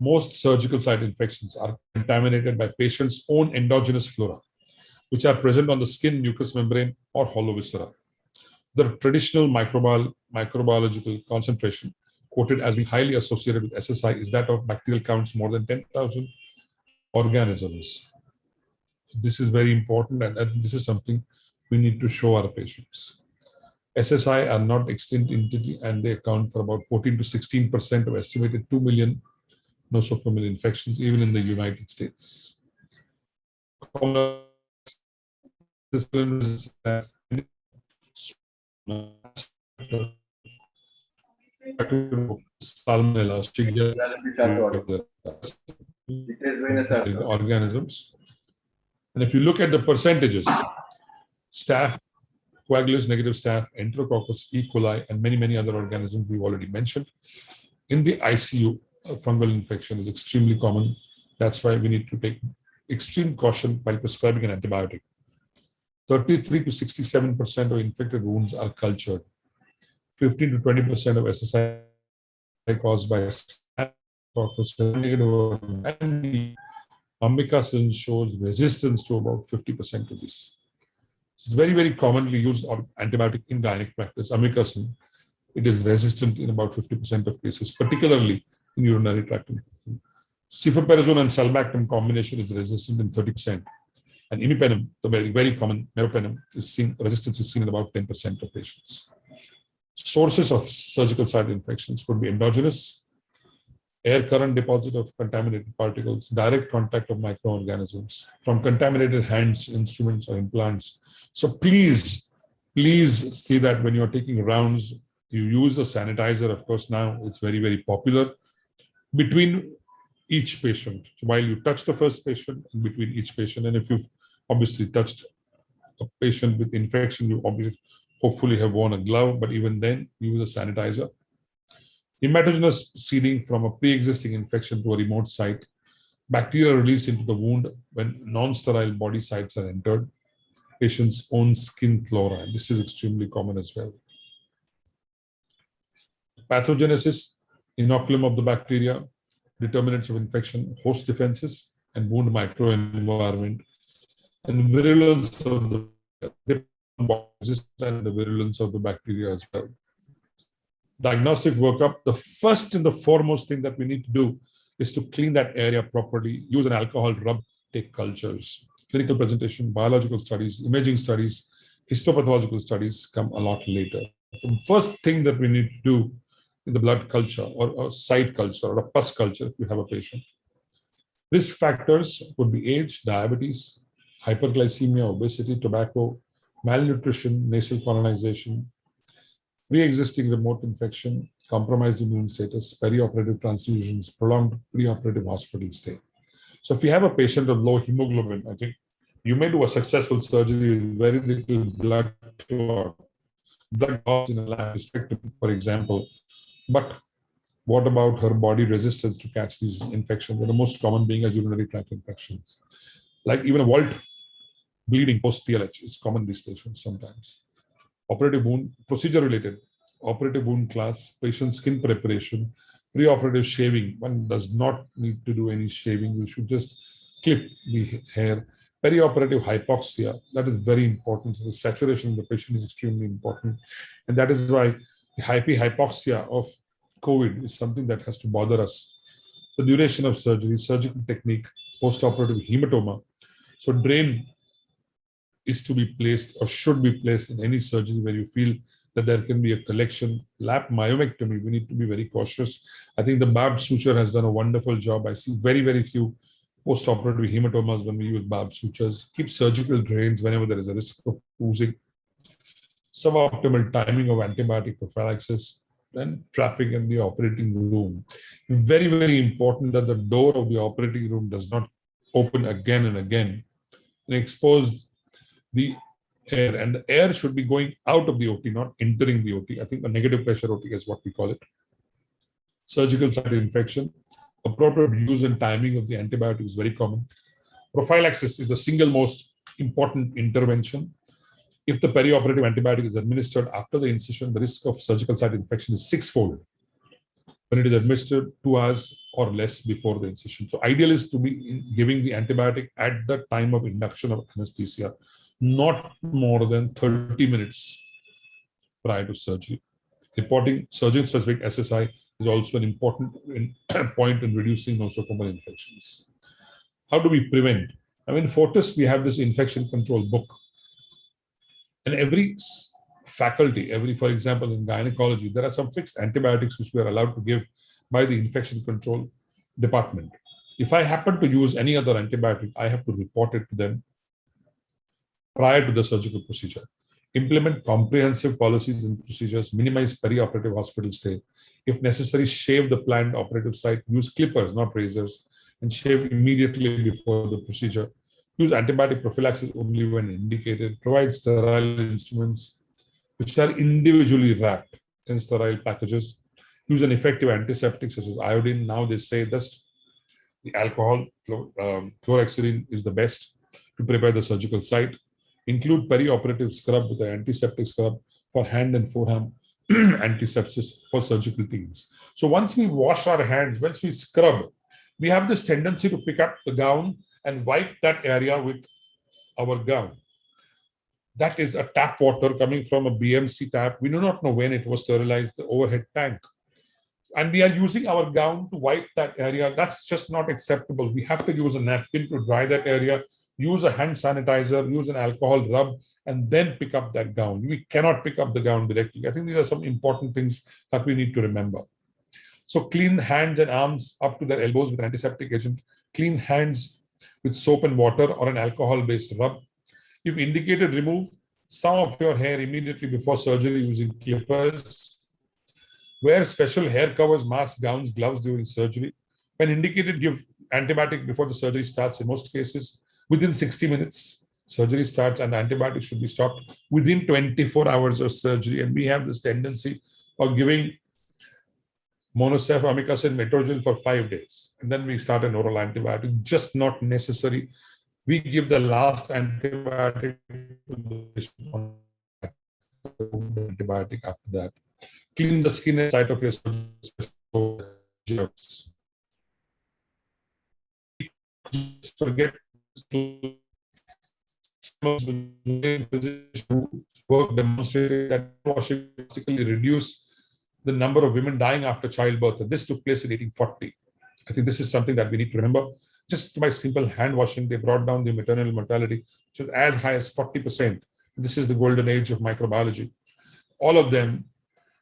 Most surgical site infections are contaminated by patient's own endogenous flora, which are present on the skin, mucous membrane, or hollow viscera. The traditional microbiological concentration quoted as being highly associated with SSI is that of bacterial counts more than 10,000 organisms. This is very important, and this is something we need to show our patients. SSI are not extinct entity, and they account for about 14 to 16% of estimated 2 million nosocomial infections, even in the United States. Organisms. And if you look at the percentages, staph, coagulus negative staph, enterococcus, E. coli, and many, many other organisms we've already mentioned. In the ICU, fungal infection is extremely common. That's why we need to take extreme caution while prescribing an antibiotic. 33 to 67% of infected wounds are cultured. 15 to 20% of SSI caused by Staphylococcus and amikacin shows resistance to about 50% of this. It's very, very commonly used antibiotic in gynec practice. Amikacin, it is resistant in about 50% of cases, particularly in urinary tract infection. Cefoperazone and sulbactam combination is resistant in 30%. And imipenem, the very, very common meropenem, resistance is seen in about 10% of patients. Sources of surgical site infections could be endogenous, air current deposit of contaminated particles, direct contact of microorganisms from contaminated hands, instruments, or implants. So please see that when you're taking rounds, you use a sanitizer. Of course, now it's very, very popular between each patient. So while you touch the first patient, in between each patient, and if you've obviously touched a patient with infection, you obviously hopefully have worn a glove, but even then, use a sanitizer. Hematogenous seeding from a pre-existing infection to a remote site. Bacteria released into the wound when non-sterile body sites are entered. Patient's own skin flora. This is extremely common as well. Pathogenesis, inoculum of the bacteria, determinants of infection, host defenses, and wound microenvironment and virulence of the and the virulence of the bacteria as well. Diagnostic workup, the first and the foremost thing that we need to do is to clean that area properly, use an alcohol rub, take cultures. Clinical presentation, biological studies, imaging studies, histopathological studies come a lot later. The first thing that we need to do is the blood culture or site culture or a pus culture if you have a patient. Risk factors would be age, diabetes, hyperglycemia, obesity, tobacco, malnutrition, nasal colonization, pre-existing remote infection, compromised immune status, perioperative transfusions, prolonged preoperative hospital stay. So if you have a patient of low hemoglobin, I think you may do a successful surgery with very little blood clot, blood loss in a laparoscopy, for example. But what about her body resistance to catch these infections? The most common being as urinary tract infections. Like even a vault bleeding post-PLH is common in these patients sometimes. Operative wound, procedure-related, operative wound class, patient skin preparation, preoperative shaving. One does not need to do any shaving. We should just clip the hair. Perioperative hypoxia, that is very important. So the saturation of the patient is extremely important. And that is why the hypoxia of COVID is something that has to bother us. The duration of surgery, surgical technique, postoperative hematoma. So drain is to be placed or should be placed in any surgery where you feel that there can be a collection. Lap myomectomy, we need to be very cautious. I think the barbed suture has done a wonderful job. I see very, very few postoperative hematomas when we use barbed sutures. Keep surgical drains whenever there is a risk of oozing. Suboptimal timing of antibiotic prophylaxis and traffic in the operating room. Very, very important that the door of the operating room does not open again and again and expose the air, and the air should be going out of the OT, not entering the OT. I think a negative pressure OT is what we call it. Surgical site infection, appropriate use and timing of the antibiotic is very common. Prophylaxis is the single most important intervention. If the perioperative antibiotic is administered after the incision, the risk of surgical site infection is sixfold when it is administered 2 hours or less before the incision. So ideal is to be giving the antibiotic at the time of induction of anesthesia, not more than 30 minutes prior to surgery. Reporting surgeon-specific SSI is also an important point in reducing nosocomial infections. How do we prevent? I mean, Fortis, we have this infection control book. And every faculty, for example, in gynecology, there are some fixed antibiotics which we are allowed to give by the infection control department. If I happen to use any other antibiotic, I have to report it to them prior to the surgical procedure. Implement comprehensive policies and procedures, minimize perioperative hospital stay. If necessary, shave the planned operative site, use clippers, not razors, and shave immediately before the procedure. Use antibiotic prophylaxis only when indicated. Provide sterile instruments which are individually wrapped in sterile packages. Use an effective antiseptic such as iodine. Now they say that the alcohol, chlorhexidine is the best to prepare the surgical site. Include perioperative scrub with an antiseptic scrub for hand and forearm antisepsis for surgical teams. So once we wash our hands, once we scrub, we have this tendency to pick up the gown and wipe that area with our gown. That is a tap water coming from a BMC tap. We do not know when it was sterilized, the overhead tank. And we are using our gown to wipe that area. That's just not acceptable. We have to use a napkin to dry that area, use a hand sanitizer, use an alcohol rub, and then pick up that gown. We cannot pick up the gown directly. I think these are some important things that we need to remember. So clean hands and arms up to their elbows with an antiseptic agent. Clean hands with soap and water or an alcohol-based rub. If indicated, remove some of your hair immediately before surgery using clippers. Wear special hair covers, masks, gowns, gloves during surgery. When indicated, give antibiotic before the surgery starts. In most cases, within 60 minutes, surgery starts and the antibiotic should be stopped within 24 hours of surgery. And we have this tendency of giving monoseph, amikacin, metrogyl for 5 days. And then we start an oral antibiotic, just not necessary. We give the last antibiotic to the patient, antibiotic after that. Clean the skin and site of your surgery. forget work demonstrated that washing basically reduced the number of women dying after childbirth. And this took place in 1840. I think this is something that we need to remember. Just by simple hand washing, they brought down the maternal mortality, which was as high as 40%. This is the golden age of microbiology. All of them,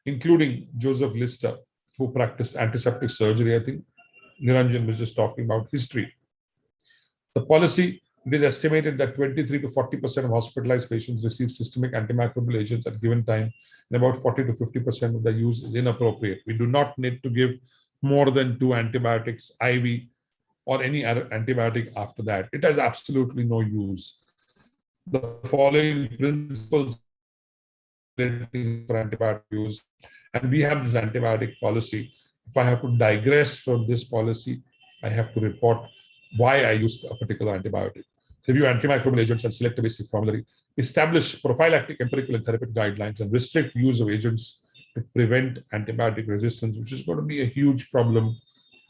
including Joseph Lister, who practiced antiseptic surgery. I think Niranjan was just talking about history. The policy, it is estimated that 23 to 40% of hospitalized patients receive systemic antimicrobial agents at given time, and about 40 to 50% of the use is inappropriate. We do not need to give more than 2 antibiotics, IV, or any other antibiotic after that. It has absolutely no use. The following principles for antibiotic use, and we have this antibiotic policy. If I have to digress from this policy, I have to report why I used a particular antibiotic. Review antimicrobial agents and select a basic formulary. Establish prophylactic, empirical, and therapeutic guidelines, and restrict use of agents to prevent antibiotic resistance, which is going to be a huge problem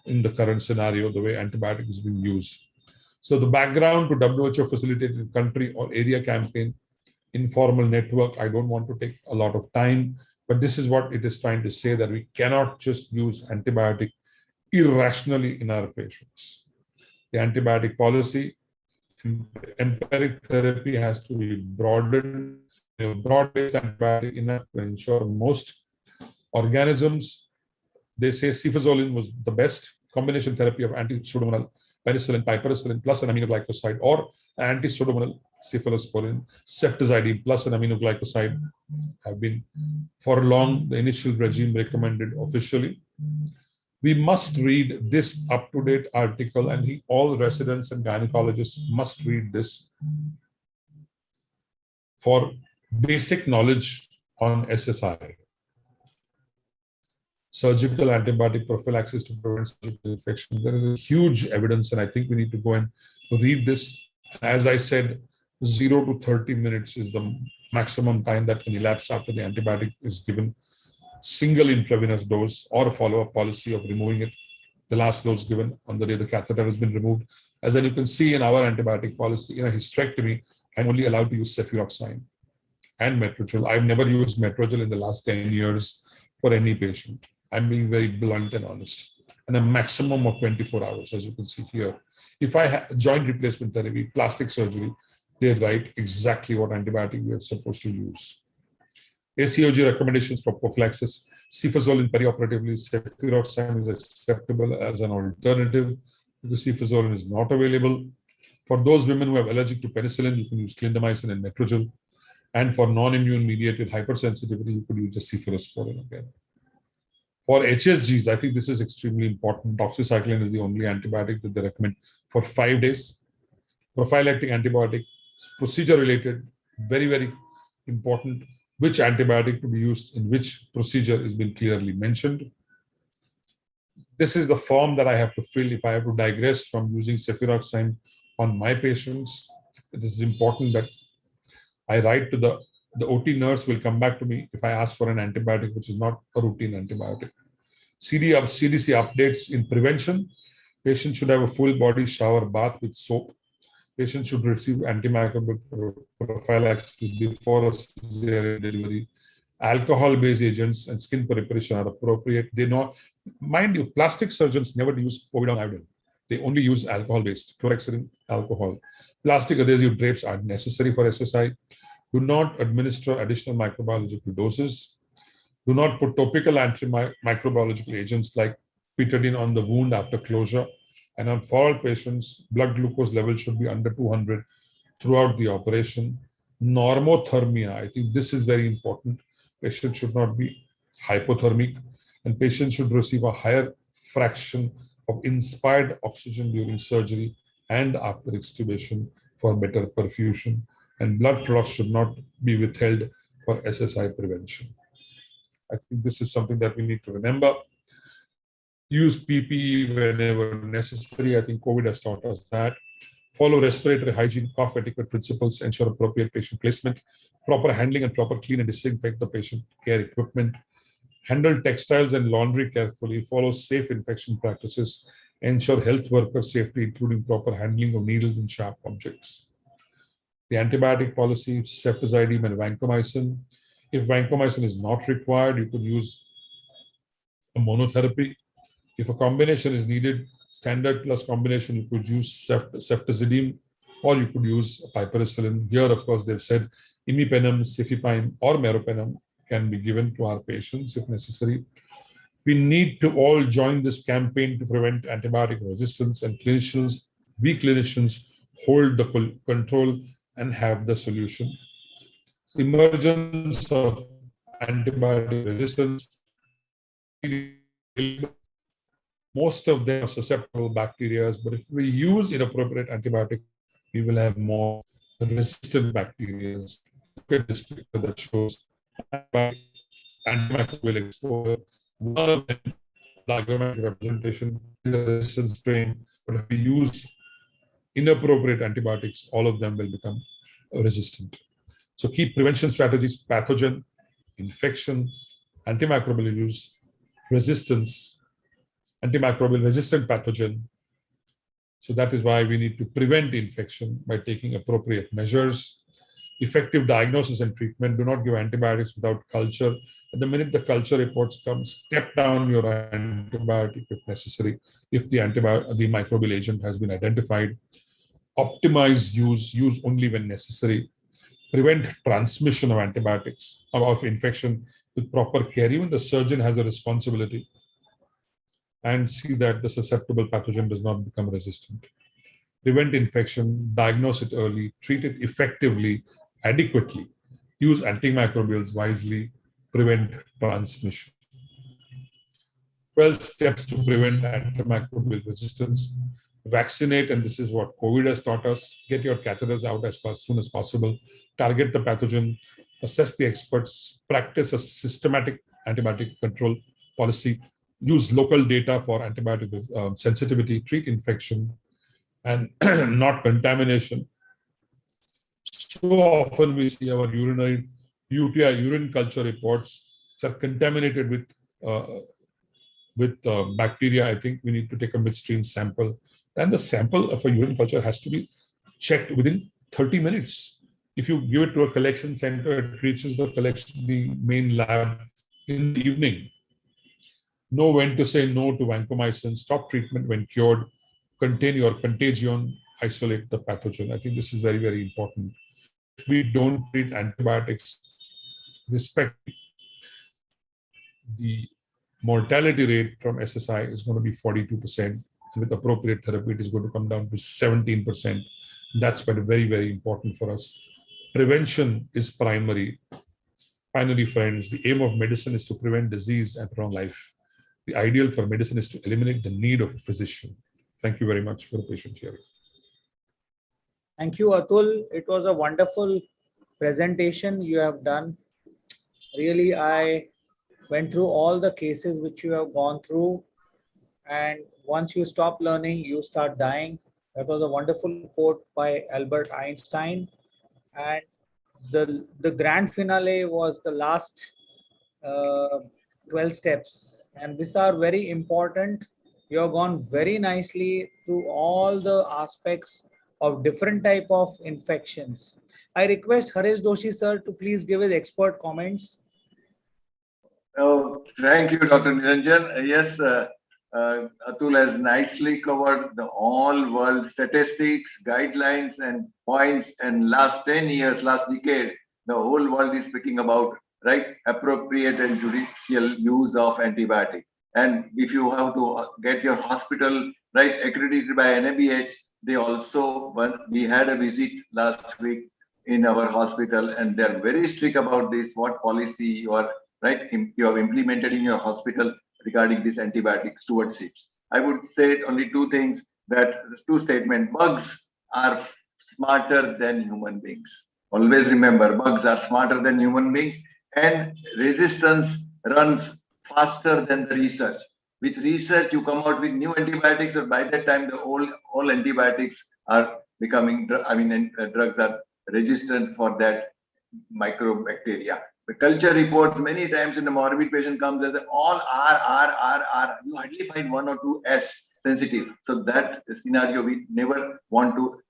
in the current scenario, the way antibiotic is being used. So the background to WHO facilitated country or area campaign, informal network, I don't want to take a lot of time, but this is what it is trying to say, that we cannot just use antibiotic irrationally in our patients. The antibiotic policy, empiric therapy has to be broadened, broad-based antibiotic enough to ensure most organisms. They say cefazolin was the best combination therapy of anti-pseudomonal, penicillin, piperacillin plus an aminoglycoside, or anti-pseudomonal cephalosporin, ceftazidime plus an aminoglycoside have been for long the initial regime recommended officially. We must read this up-to-date article, and all residents and gynecologists must read this for basic knowledge on SSI. Surgical antibiotic prophylaxis to prevent surgical infection. There is a huge evidence, and I think we need to go and read this. As I said, 0 to 30 minutes is the maximum time that can elapse after the antibiotic is given. Single intravenous dose or a follow-up policy of removing it. The last dose given on the day the catheter has been removed. As then you can see in our antibiotic policy, in a hysterectomy, I'm only allowed to use cefuroxime and metrogyl. I've never used metrogyl in the last 10 years for any patient. I'm being very blunt and honest. And a maximum of 24 hours, as you can see here. If I have joint replacement therapy, plastic surgery, they write exactly what antibiotic we are supposed to use. ACOG recommendations for prophylaxis. Cefazolin perioperatively, cefuroxime is acceptable as an alternative because cefazolin is not available. For those women who have allergic to penicillin, you can use clindamycin and metrogyl. And for non-immune mediated hypersensitivity, you could use the cephalosporin again. For HSGs, I think this is extremely important. Doxycycline is the only antibiotic that they recommend for 5 days. Prophylactic antibiotic, procedure-related, very, very important. Which antibiotic to be used in which procedure is being clearly mentioned. This is the form that I have to fill if I have to digress from using cefuroxime on my patients. It is important that I write to the OT nurse will come back to me if I ask for an antibiotic, which is not a routine antibiotic. CDC updates in prevention. Patients should have a full body shower bath with soap. Patients should receive antimicrobial prophylaxis before a cesarean delivery. Alcohol-based agents and skin preparation are appropriate. They know, mind you, plastic surgeons never use povidone iodine. They only use alcohol-based, chlorhexidine alcohol. Plastic adhesive drapes are necessary for SSI. Do not administer additional microbiological doses. Do not put topical antimicrobiological agents like pitadine on the wound after closure. And for all patients, blood glucose level should be under 200 throughout the operation. Normothermia, I think this is very important. Patients should not be hypothermic, and patients should receive a higher fraction of inspired oxygen during surgery and after extubation for better perfusion. And blood products should not be withheld for SSI prevention. I think this is something that we need to remember. Use PPE whenever necessary. I think COVID has taught us that. Follow respiratory hygiene, cough etiquette principles, ensure appropriate patient placement, proper handling and proper clean and disinfect the patient care equipment. Handle textiles and laundry carefully, follow safe infection practices, ensure health worker safety, including proper handling of needles and sharp objects. The antibiotic policy, ceftazidime and vancomycin. If vancomycin is not required, you could use a monotherapy. If a combination is needed, standard plus combination, you could use ceftazidime or you could use piperacillin. Here, of course, they've said imipenem, cefepime, or meropenem can be given to our patients if necessary. We need to all join this campaign to prevent antibiotic resistance, and clinicians, we clinicians, hold the control and have the solution. Emergence of antibiotic resistance. Most of them are susceptible bacteria, but if we use inappropriate antibiotics, we will have more resistant bacteria. Look at this picture that shows antimicrobial exposure. One of them, diagrammatic representation, is a resistant strain, but if we use inappropriate antibiotics, all of them will become resistant. So key prevention strategies: pathogen, infection, antimicrobial use, resistance, antimicrobial resistant pathogen. So that is why we need to prevent infection by taking appropriate measures. Effective diagnosis and treatment. Do not give antibiotics without culture. At the minute the culture reports come, step down your antibiotic if necessary, if the microbial agent has been identified. Optimize use only when necessary. Prevent transmission of antibiotics, of infection with proper care. Even the surgeon has a responsibility, and see that the susceptible pathogen does not become resistant. Prevent infection, diagnose it early, treat it effectively, adequately, use antimicrobials wisely, prevent transmission. 12 steps to prevent antimicrobial resistance. Vaccinate, and this is what COVID has taught us. Get your catheters out as soon as possible. Target the pathogen, assess the experts, practice a systematic antibiotic control policy, use local data for antibiotic sensitivity, treat infection, and not contamination. So often we see our urinary UTI, urine culture reports are contaminated with bacteria. I think we need to take a midstream sample, and the sample of a urine culture has to be checked within 30 minutes. If you give it to a collection center, it reaches the main lab in the evening. Know when to say no to vancomycin, stop treatment when cured, contain your contagion, isolate the pathogen. I think this is very, very important. If we don't treat antibiotics, respect the mortality rate from SSI is going to be 42%. And with appropriate therapy, it is going to come down to 17%. That's very, very important for us. Prevention is primary. Finally, friends, the aim of medicine is to prevent disease and prolong life. The ideal for medicine is to eliminate the need of a physician. Thank you very much for the patient hearing. Thank you, Atul. It was a wonderful presentation you have done. Really, I went through all the cases which you have gone through, and once you stop learning, you start dying. That was a wonderful quote by Albert Einstein. And the grand finale was the last 12 steps, and these are very important. You have gone very nicely through all the aspects of different type of infections. I request Harish Doshi sir to please give his expert comments. Oh, thank you, Dr. Niranjan. Yes, Atul has nicely covered the all world statistics, guidelines, and points. And last 10 years, last decade, the whole world is speaking about appropriate and judicial use of antibiotic. And if you have to get your hospital accredited by NABH, they also, we had a visit last week in our hospital, and they're very strict about this, what policy you are you have implemented in your hospital regarding this antibiotic stewardship. I would say only two things, that two statements. Bugs are smarter than human beings. Always remember, bugs are smarter than human beings, and resistance runs faster than the research. With research, you come out with new antibiotics, but by that time, the all antibiotics are becoming, drugs are resistant for that microbacteria. The culture reports many times in the morbid patient comes as all R. You hardly find one or two S sensitive. So that scenario we never want to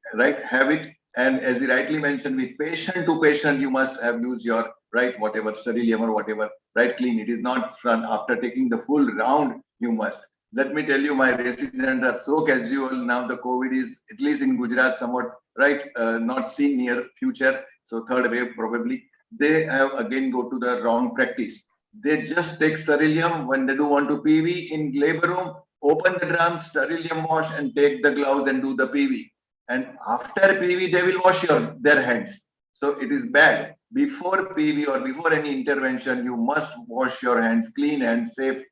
have it. And as you rightly mentioned, with patient to patient, you must have used your whatever sterilium or whatever clean. It is not done after taking the full round. You must. Let me tell you, my residents are so casual now. The COVID is at least in Gujarat somewhat not seen near future. So third wave probably. They have again go to the wrong practice. They just take sterilium when they do want to PV in labor room, open the drum, sterilium wash and take the gloves and do the PV. And after PV, they will wash their hands. So it is bad. Before PV or before any intervention, you must wash your hands clean and safe,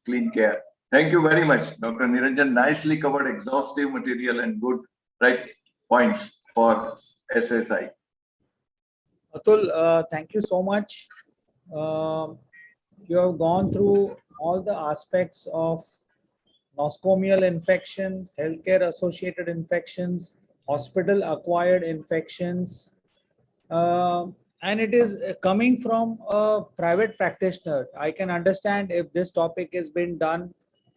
clean care. Thank you very much, Dr. Niranjan. Nicely covered exhaustive material and good points for SSI. Atul, thank you so much. You have gone through all the aspects of nosocomial infection, healthcare associated infections, hospital acquired infections, and it is coming from a private practitioner. I can understand if this topic has been done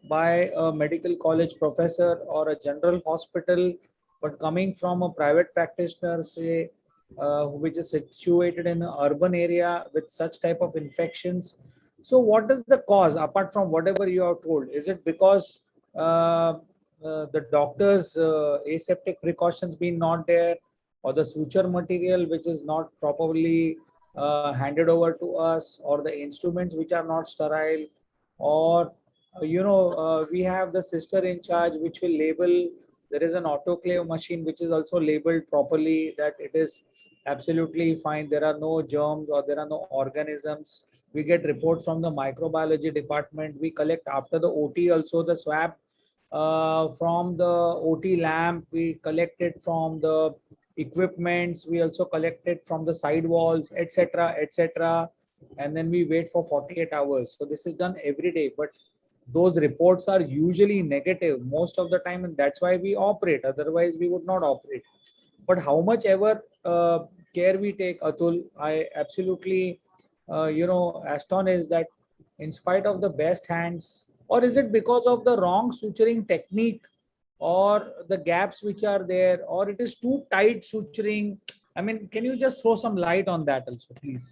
by a medical college professor or a general hospital, but coming from a private practitioner, say, which is situated in an urban area with such type of infections. So what is the cause apart from whatever you have told? Is it because the doctor's aseptic precautions being not there, or the suture material which is not properly handed over to us, or the instruments which are not sterile, or we have the sister in charge which will label. There is an autoclave machine which is also labeled properly that it is absolutely fine. There are no germs or there are no organisms. We get reports from the microbiology department. We collect after the OT also the swab from the OT lamp. We collect it from the equipments. We also collect it from the sidewalls, etc., etc. And then we wait for 48 hours. So this is done every day. But those reports are usually negative most of the time, and that's why we operate. Otherwise, we would not operate. But how much ever care we take, Atul, I absolutely, astonished that in spite of the best hands, or is it because of the wrong suturing technique, or the gaps which are there, or it is too tight suturing? I mean, can you just throw some light on that also, please?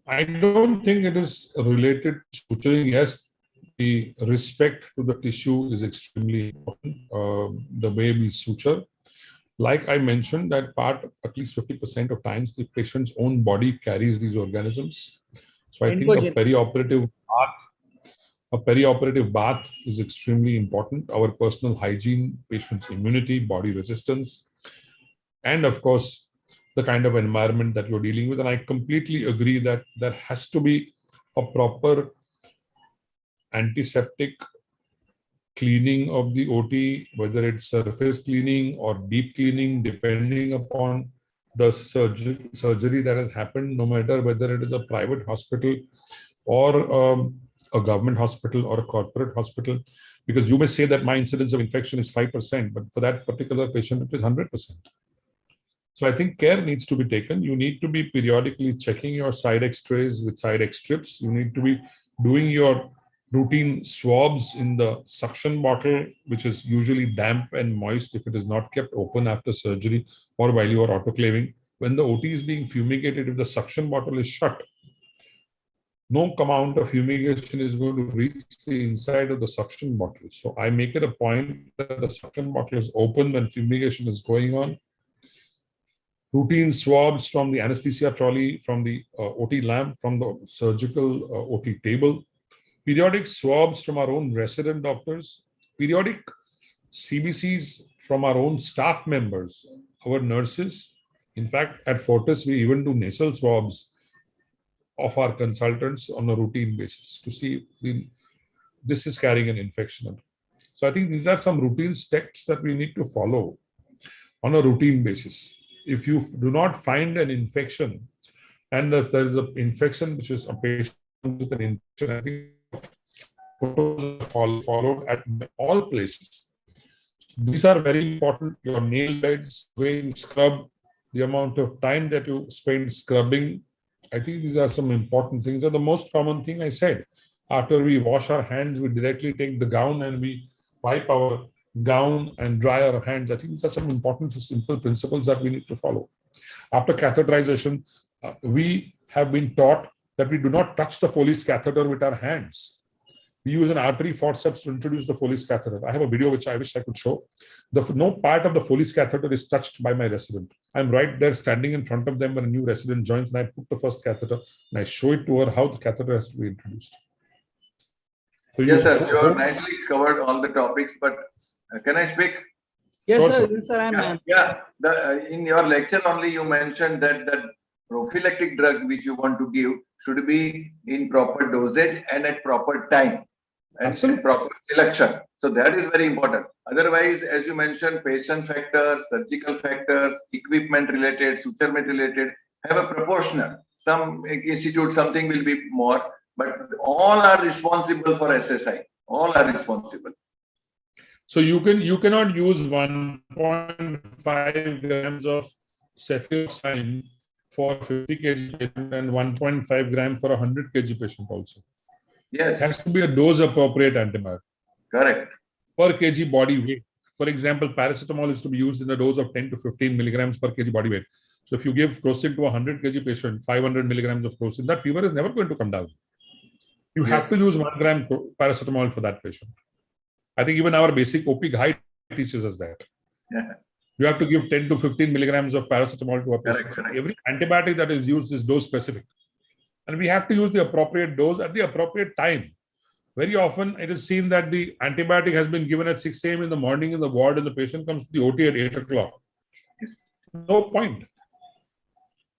I don't think it is related to suturing. Yes, the respect to the tissue is extremely important. The way we suture, like I mentioned, that part at least 50% of times the patient's own body carries these organisms. So I think a perioperative bath is extremely important. Our personal hygiene, patient's immunity, body resistance, and of course, the kind of environment that you're dealing with. And I completely agree that there has to be a proper antiseptic cleaning of the OT, whether it's surface cleaning or deep cleaning, depending upon the surgery that has happened, no matter whether it is a private hospital or a government hospital or a corporate hospital. Because you may say that my incidence of infection is 5%, but for that particular patient, it is 100%. So I think care needs to be taken. You need to be periodically checking your side X-rays with side X strips. You need to be doing your routine swabs in the suction bottle, which is usually damp and moist if it is not kept open after surgery or while you are autoclaving. When the OT is being fumigated, if the suction bottle is shut, no amount of fumigation is going to reach the inside of the suction bottle. So I make it a point that the suction bottle is open when fumigation is going on. Routine swabs from the anesthesia trolley, from the OT lamp, from the surgical OT table. Periodic swabs from our own resident doctors. Periodic CBCs from our own staff members, our nurses. In fact, at Fortis, we even do nasal swabs of our consultants on a routine basis to see if this is carrying an infection. So I think these are some routine steps that we need to follow on a routine basis. If you do not find an infection, and if there is an infection which is a patient with an infection, I think protocols are followed at all places. These are very important. Your nail beds, the way you scrub, the amount of time that you spend scrubbing. I think these are some important things. Are the most common thing I said. After we wash our hands, we directly take the gown and we wipe our gown and dry our hands. I think these are some important, simple principles that we need to follow. After catheterization, we have been taught that we do not touch the Foley's catheter with our hands. We use an artery forceps to introduce the Foley's catheter. I have a video which I wish I could show. No part of the Foley's catheter is touched by my resident. I'm right there standing in front of them when a new resident joins, and I put the first catheter and I show it to her how the catheter has to be introduced. So yes, sir. You have nicely covered all the topics, but can I speak? Yes, Sure, sir. sir. Yes, sir. In your lecture only, you mentioned that the prophylactic drug which you want to give should be in proper dosage and at proper time and proper selection. So that is very important. Otherwise, as you mentioned, patient factors, surgical factors, equipment related, suturement related, have a proportional. Some institute, something will be more, but all are responsible for SSI. All are responsible. So you cannot use 1.5 grams of cephaloxime for 50 kg patient and 1.5 gram for a 100 kg patient also. Yes. It has to be a dose appropriate antibiotic. Correct. Per kg body weight. For example, paracetamol is to be used in a dose of 10 to 15 milligrams per kg body weight. So if you give crocin to a 100 kg patient, 500 milligrams of crocin, that fever is never going to come down. You have to use 1 gram paracetamol for that patient. I think even our basic OP guide teaches us that. Yeah. You have to give 10 to 15 milligrams of paracetamol to a patient. Correct. Every antibiotic that is used is dose specific. And we have to use the appropriate dose at the appropriate time. Very often it is seen that the antibiotic has been given at 6 a.m. in the morning in the ward and the patient comes to the OT at 8 o'clock. No point.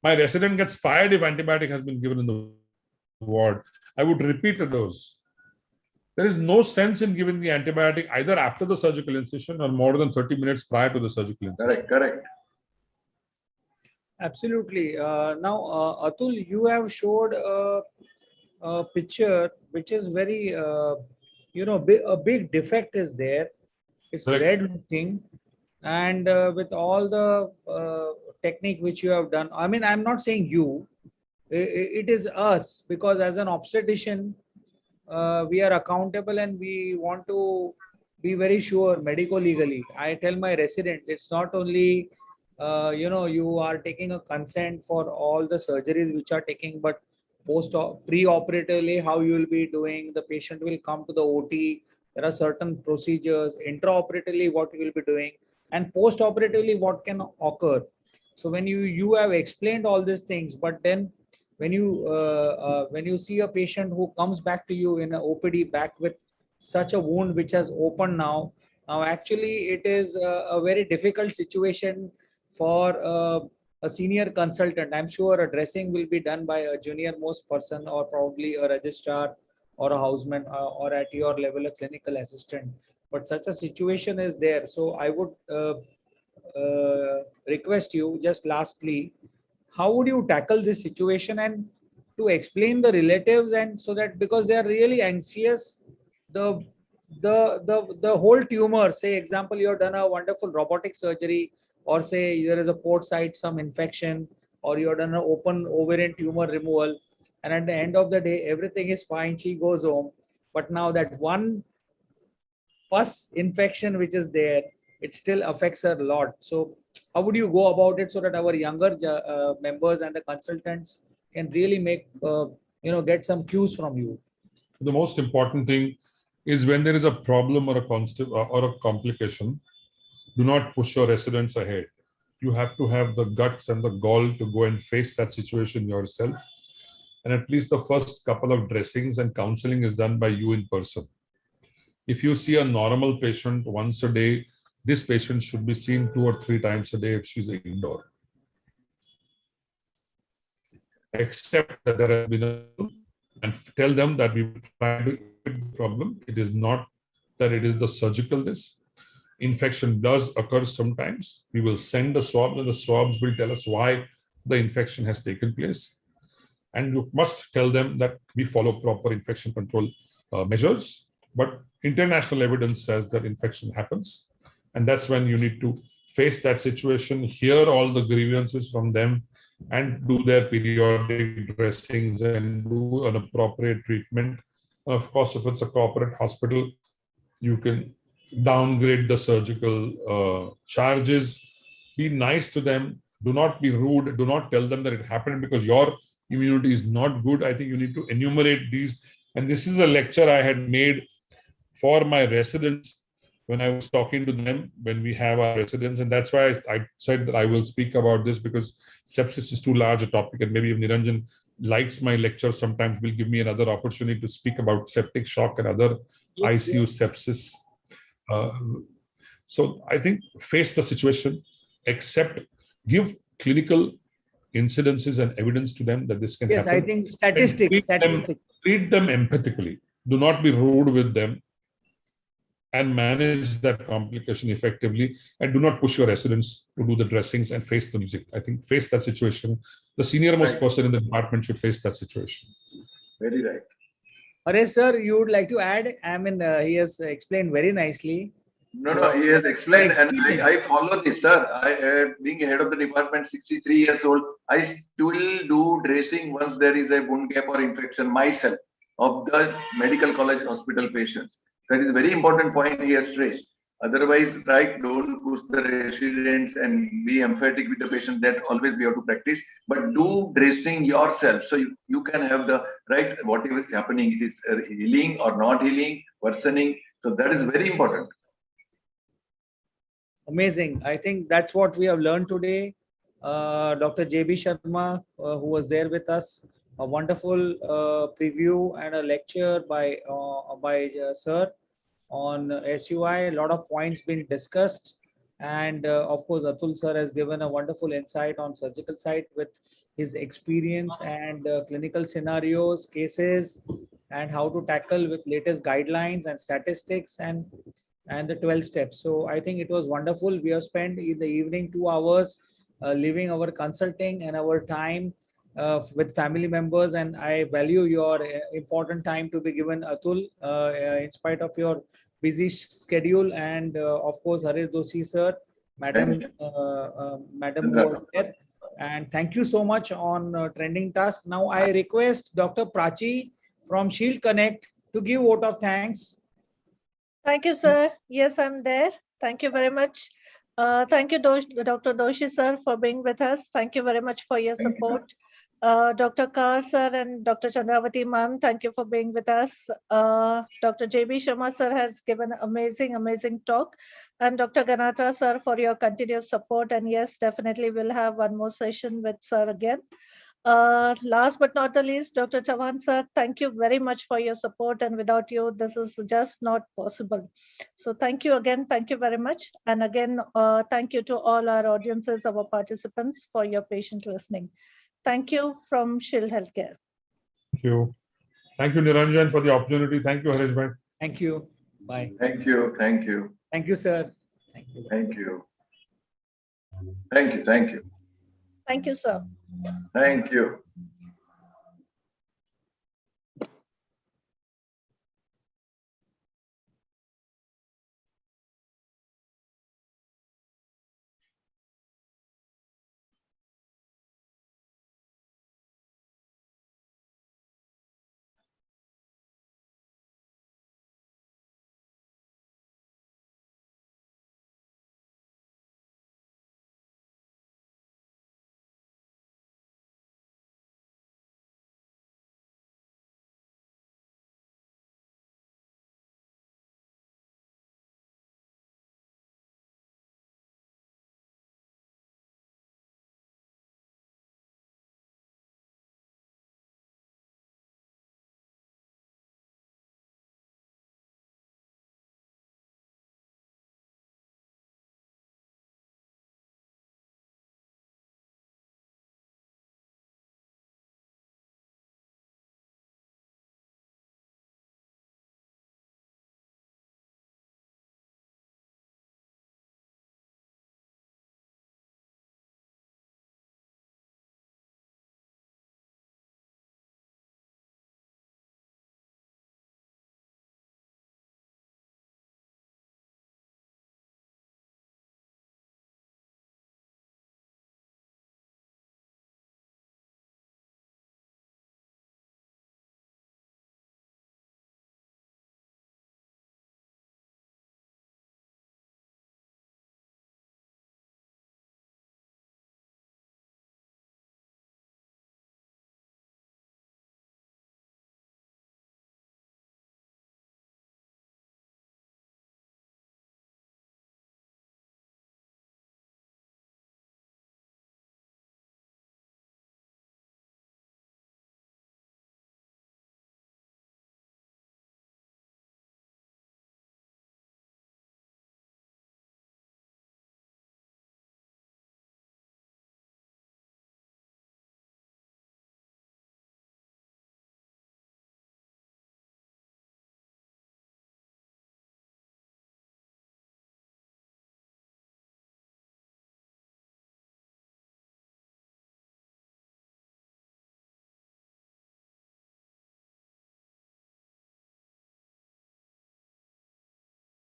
My resident gets fired if antibiotic has been given in the ward. I would repeat a dose. There is no sense in giving the antibiotic either after the surgical incision or more than 30 minutes prior to the surgical incision. Correct. Absolutely. Now, Atul, you have showed a picture which is very, a big defect is there. It's Correct. red looking, and with all the technique which you have done. I mean, I'm not saying you. It is us, because as an obstetrician, we are accountable and we want to be very sure medico-legally. I tell my resident, it's not only you are taking a consent for all the surgeries which are taking, but pre-operatively how you will be doing, the patient will come to the OT, there are certain procedures, intraoperatively what you will be doing, and post-operatively what can occur. So when you have explained all these things, but then when you see a patient who comes back to you in an OPD back with such a wound which has opened now actually it is a very difficult situation for a senior consultant. I'm sure a dressing will be done by a junior most person or probably a registrar or a houseman or at your level a clinical assistant. But such a situation is there. So I would request you, just lastly, how would you tackle this situation and to explain the relatives, and so that because they are really anxious, the whole tumor, say example you have done a wonderful robotic surgery, or say there is a port site some infection, or you have done an open ovarian tumor removal, and at the end of the day everything is fine, she goes home, but now that one pus infection which is there, it still affects her a lot. So how would you go about it so that our younger members and the consultants can really make get some cues from you? The most important thing is when there is a problem or a complication, do not push your residents ahead. You have to have the guts and the gall to go and face that situation yourself. And at least the first couple of dressings and counseling is done by you in person. If you see a normal patient once a day, this patient should be seen 2 or 3 times a day if she's indoor. Except that there has been and tell them that we will try to the problem. It is not that it is the surgicalness. Infection does occur sometimes. We will send the swabs and the swabs will tell us why the infection has taken place. And you must tell them that we follow proper infection control measures. But international evidence says that infection happens. And that's when you need to face that situation, hear all the grievances from them, and do their periodic dressings and do an appropriate treatment. And of course, if it's a corporate hospital, you can downgrade the surgical charges. Be nice to them. Do not be rude. Do not tell them that it happened because your immunity is not good. I think you need to enumerate these. And this is a lecture I had made for my residents when I was talking to them when we have our residents. And that's why I said that I will speak about this, because sepsis is too large a topic. And maybe if Niranjan likes my lecture, sometimes will give me another opportunity to speak about septic shock and other ICU sepsis. So I think face the situation, accept, give clinical incidences and evidence to them that this can happen. Yes, I think statistics. Treat them empathically. Do not be rude with them, and manage that complication effectively, and do not push your residents to do the dressings and face the music. I think face that situation. The senior most person in the department should face that situation. Very right. Harish sir, you would like to add? I mean, he has explained very nicely. No, he has explained, and I follow this, sir. Being head of the department, 63 years old, I still do dressing once there is a wound gap or infection myself of the medical college hospital patients. That is a very important point he has stressed. Otherwise, right, don't push the residents and be emphatic with the patient. That always we have to practice. But do dressing yourself, so you can have the right, whatever is happening, it is healing or not healing, worsening. So that is very important. Amazing. I think that's what we have learned today. Dr. J.B. Sharma, who was there with us, a wonderful preview and a lecture by sir on SUI. A lot of points been discussed, and of course Atul sir has given a wonderful insight on surgical side with his experience and clinical scenarios, cases, and how to tackle with latest guidelines and statistics and the 12 steps. So I think it was wonderful. We have spent in the evening 2 hours leaving our consulting and our time with family members, and I value your important time to be given, Atul, in spite of your busy schedule, and of course Harish Doshi sir, madam who was there, and thank you so much on trending task. Now I request Dr. Prachi from Shield Connect to give vote of thanks. Thank you, sir. Yes, I'm there. Thank you very much. Thank you, Dr. Doshi, sir, for being with us. Thank you very much for your support. Dr. Kar, sir, and Dr. Chandravati, ma'am, thank you for being with us. Dr. J.B. Sharma, sir, has given amazing talk. And Dr. Ganatra, sir, for your continuous support. And yes, definitely we'll have one more session with sir again. Last but not the least, Dr. Chavan sir, thank you very much for your support, and without you, this is just not possible. So thank you again. Thank you very much. And again, thank you to all our audiences, our participants, for your patient listening. Thank you from Shield Healthcare. Thank you. Thank you, Niranjan, for the opportunity. Thank you, Harish bhai. Thank you. Bye. Thank you. Thank you. Thank you, sir. Thank you. Thank you. Thank you. Thank you. Thank you, sir. Thank you.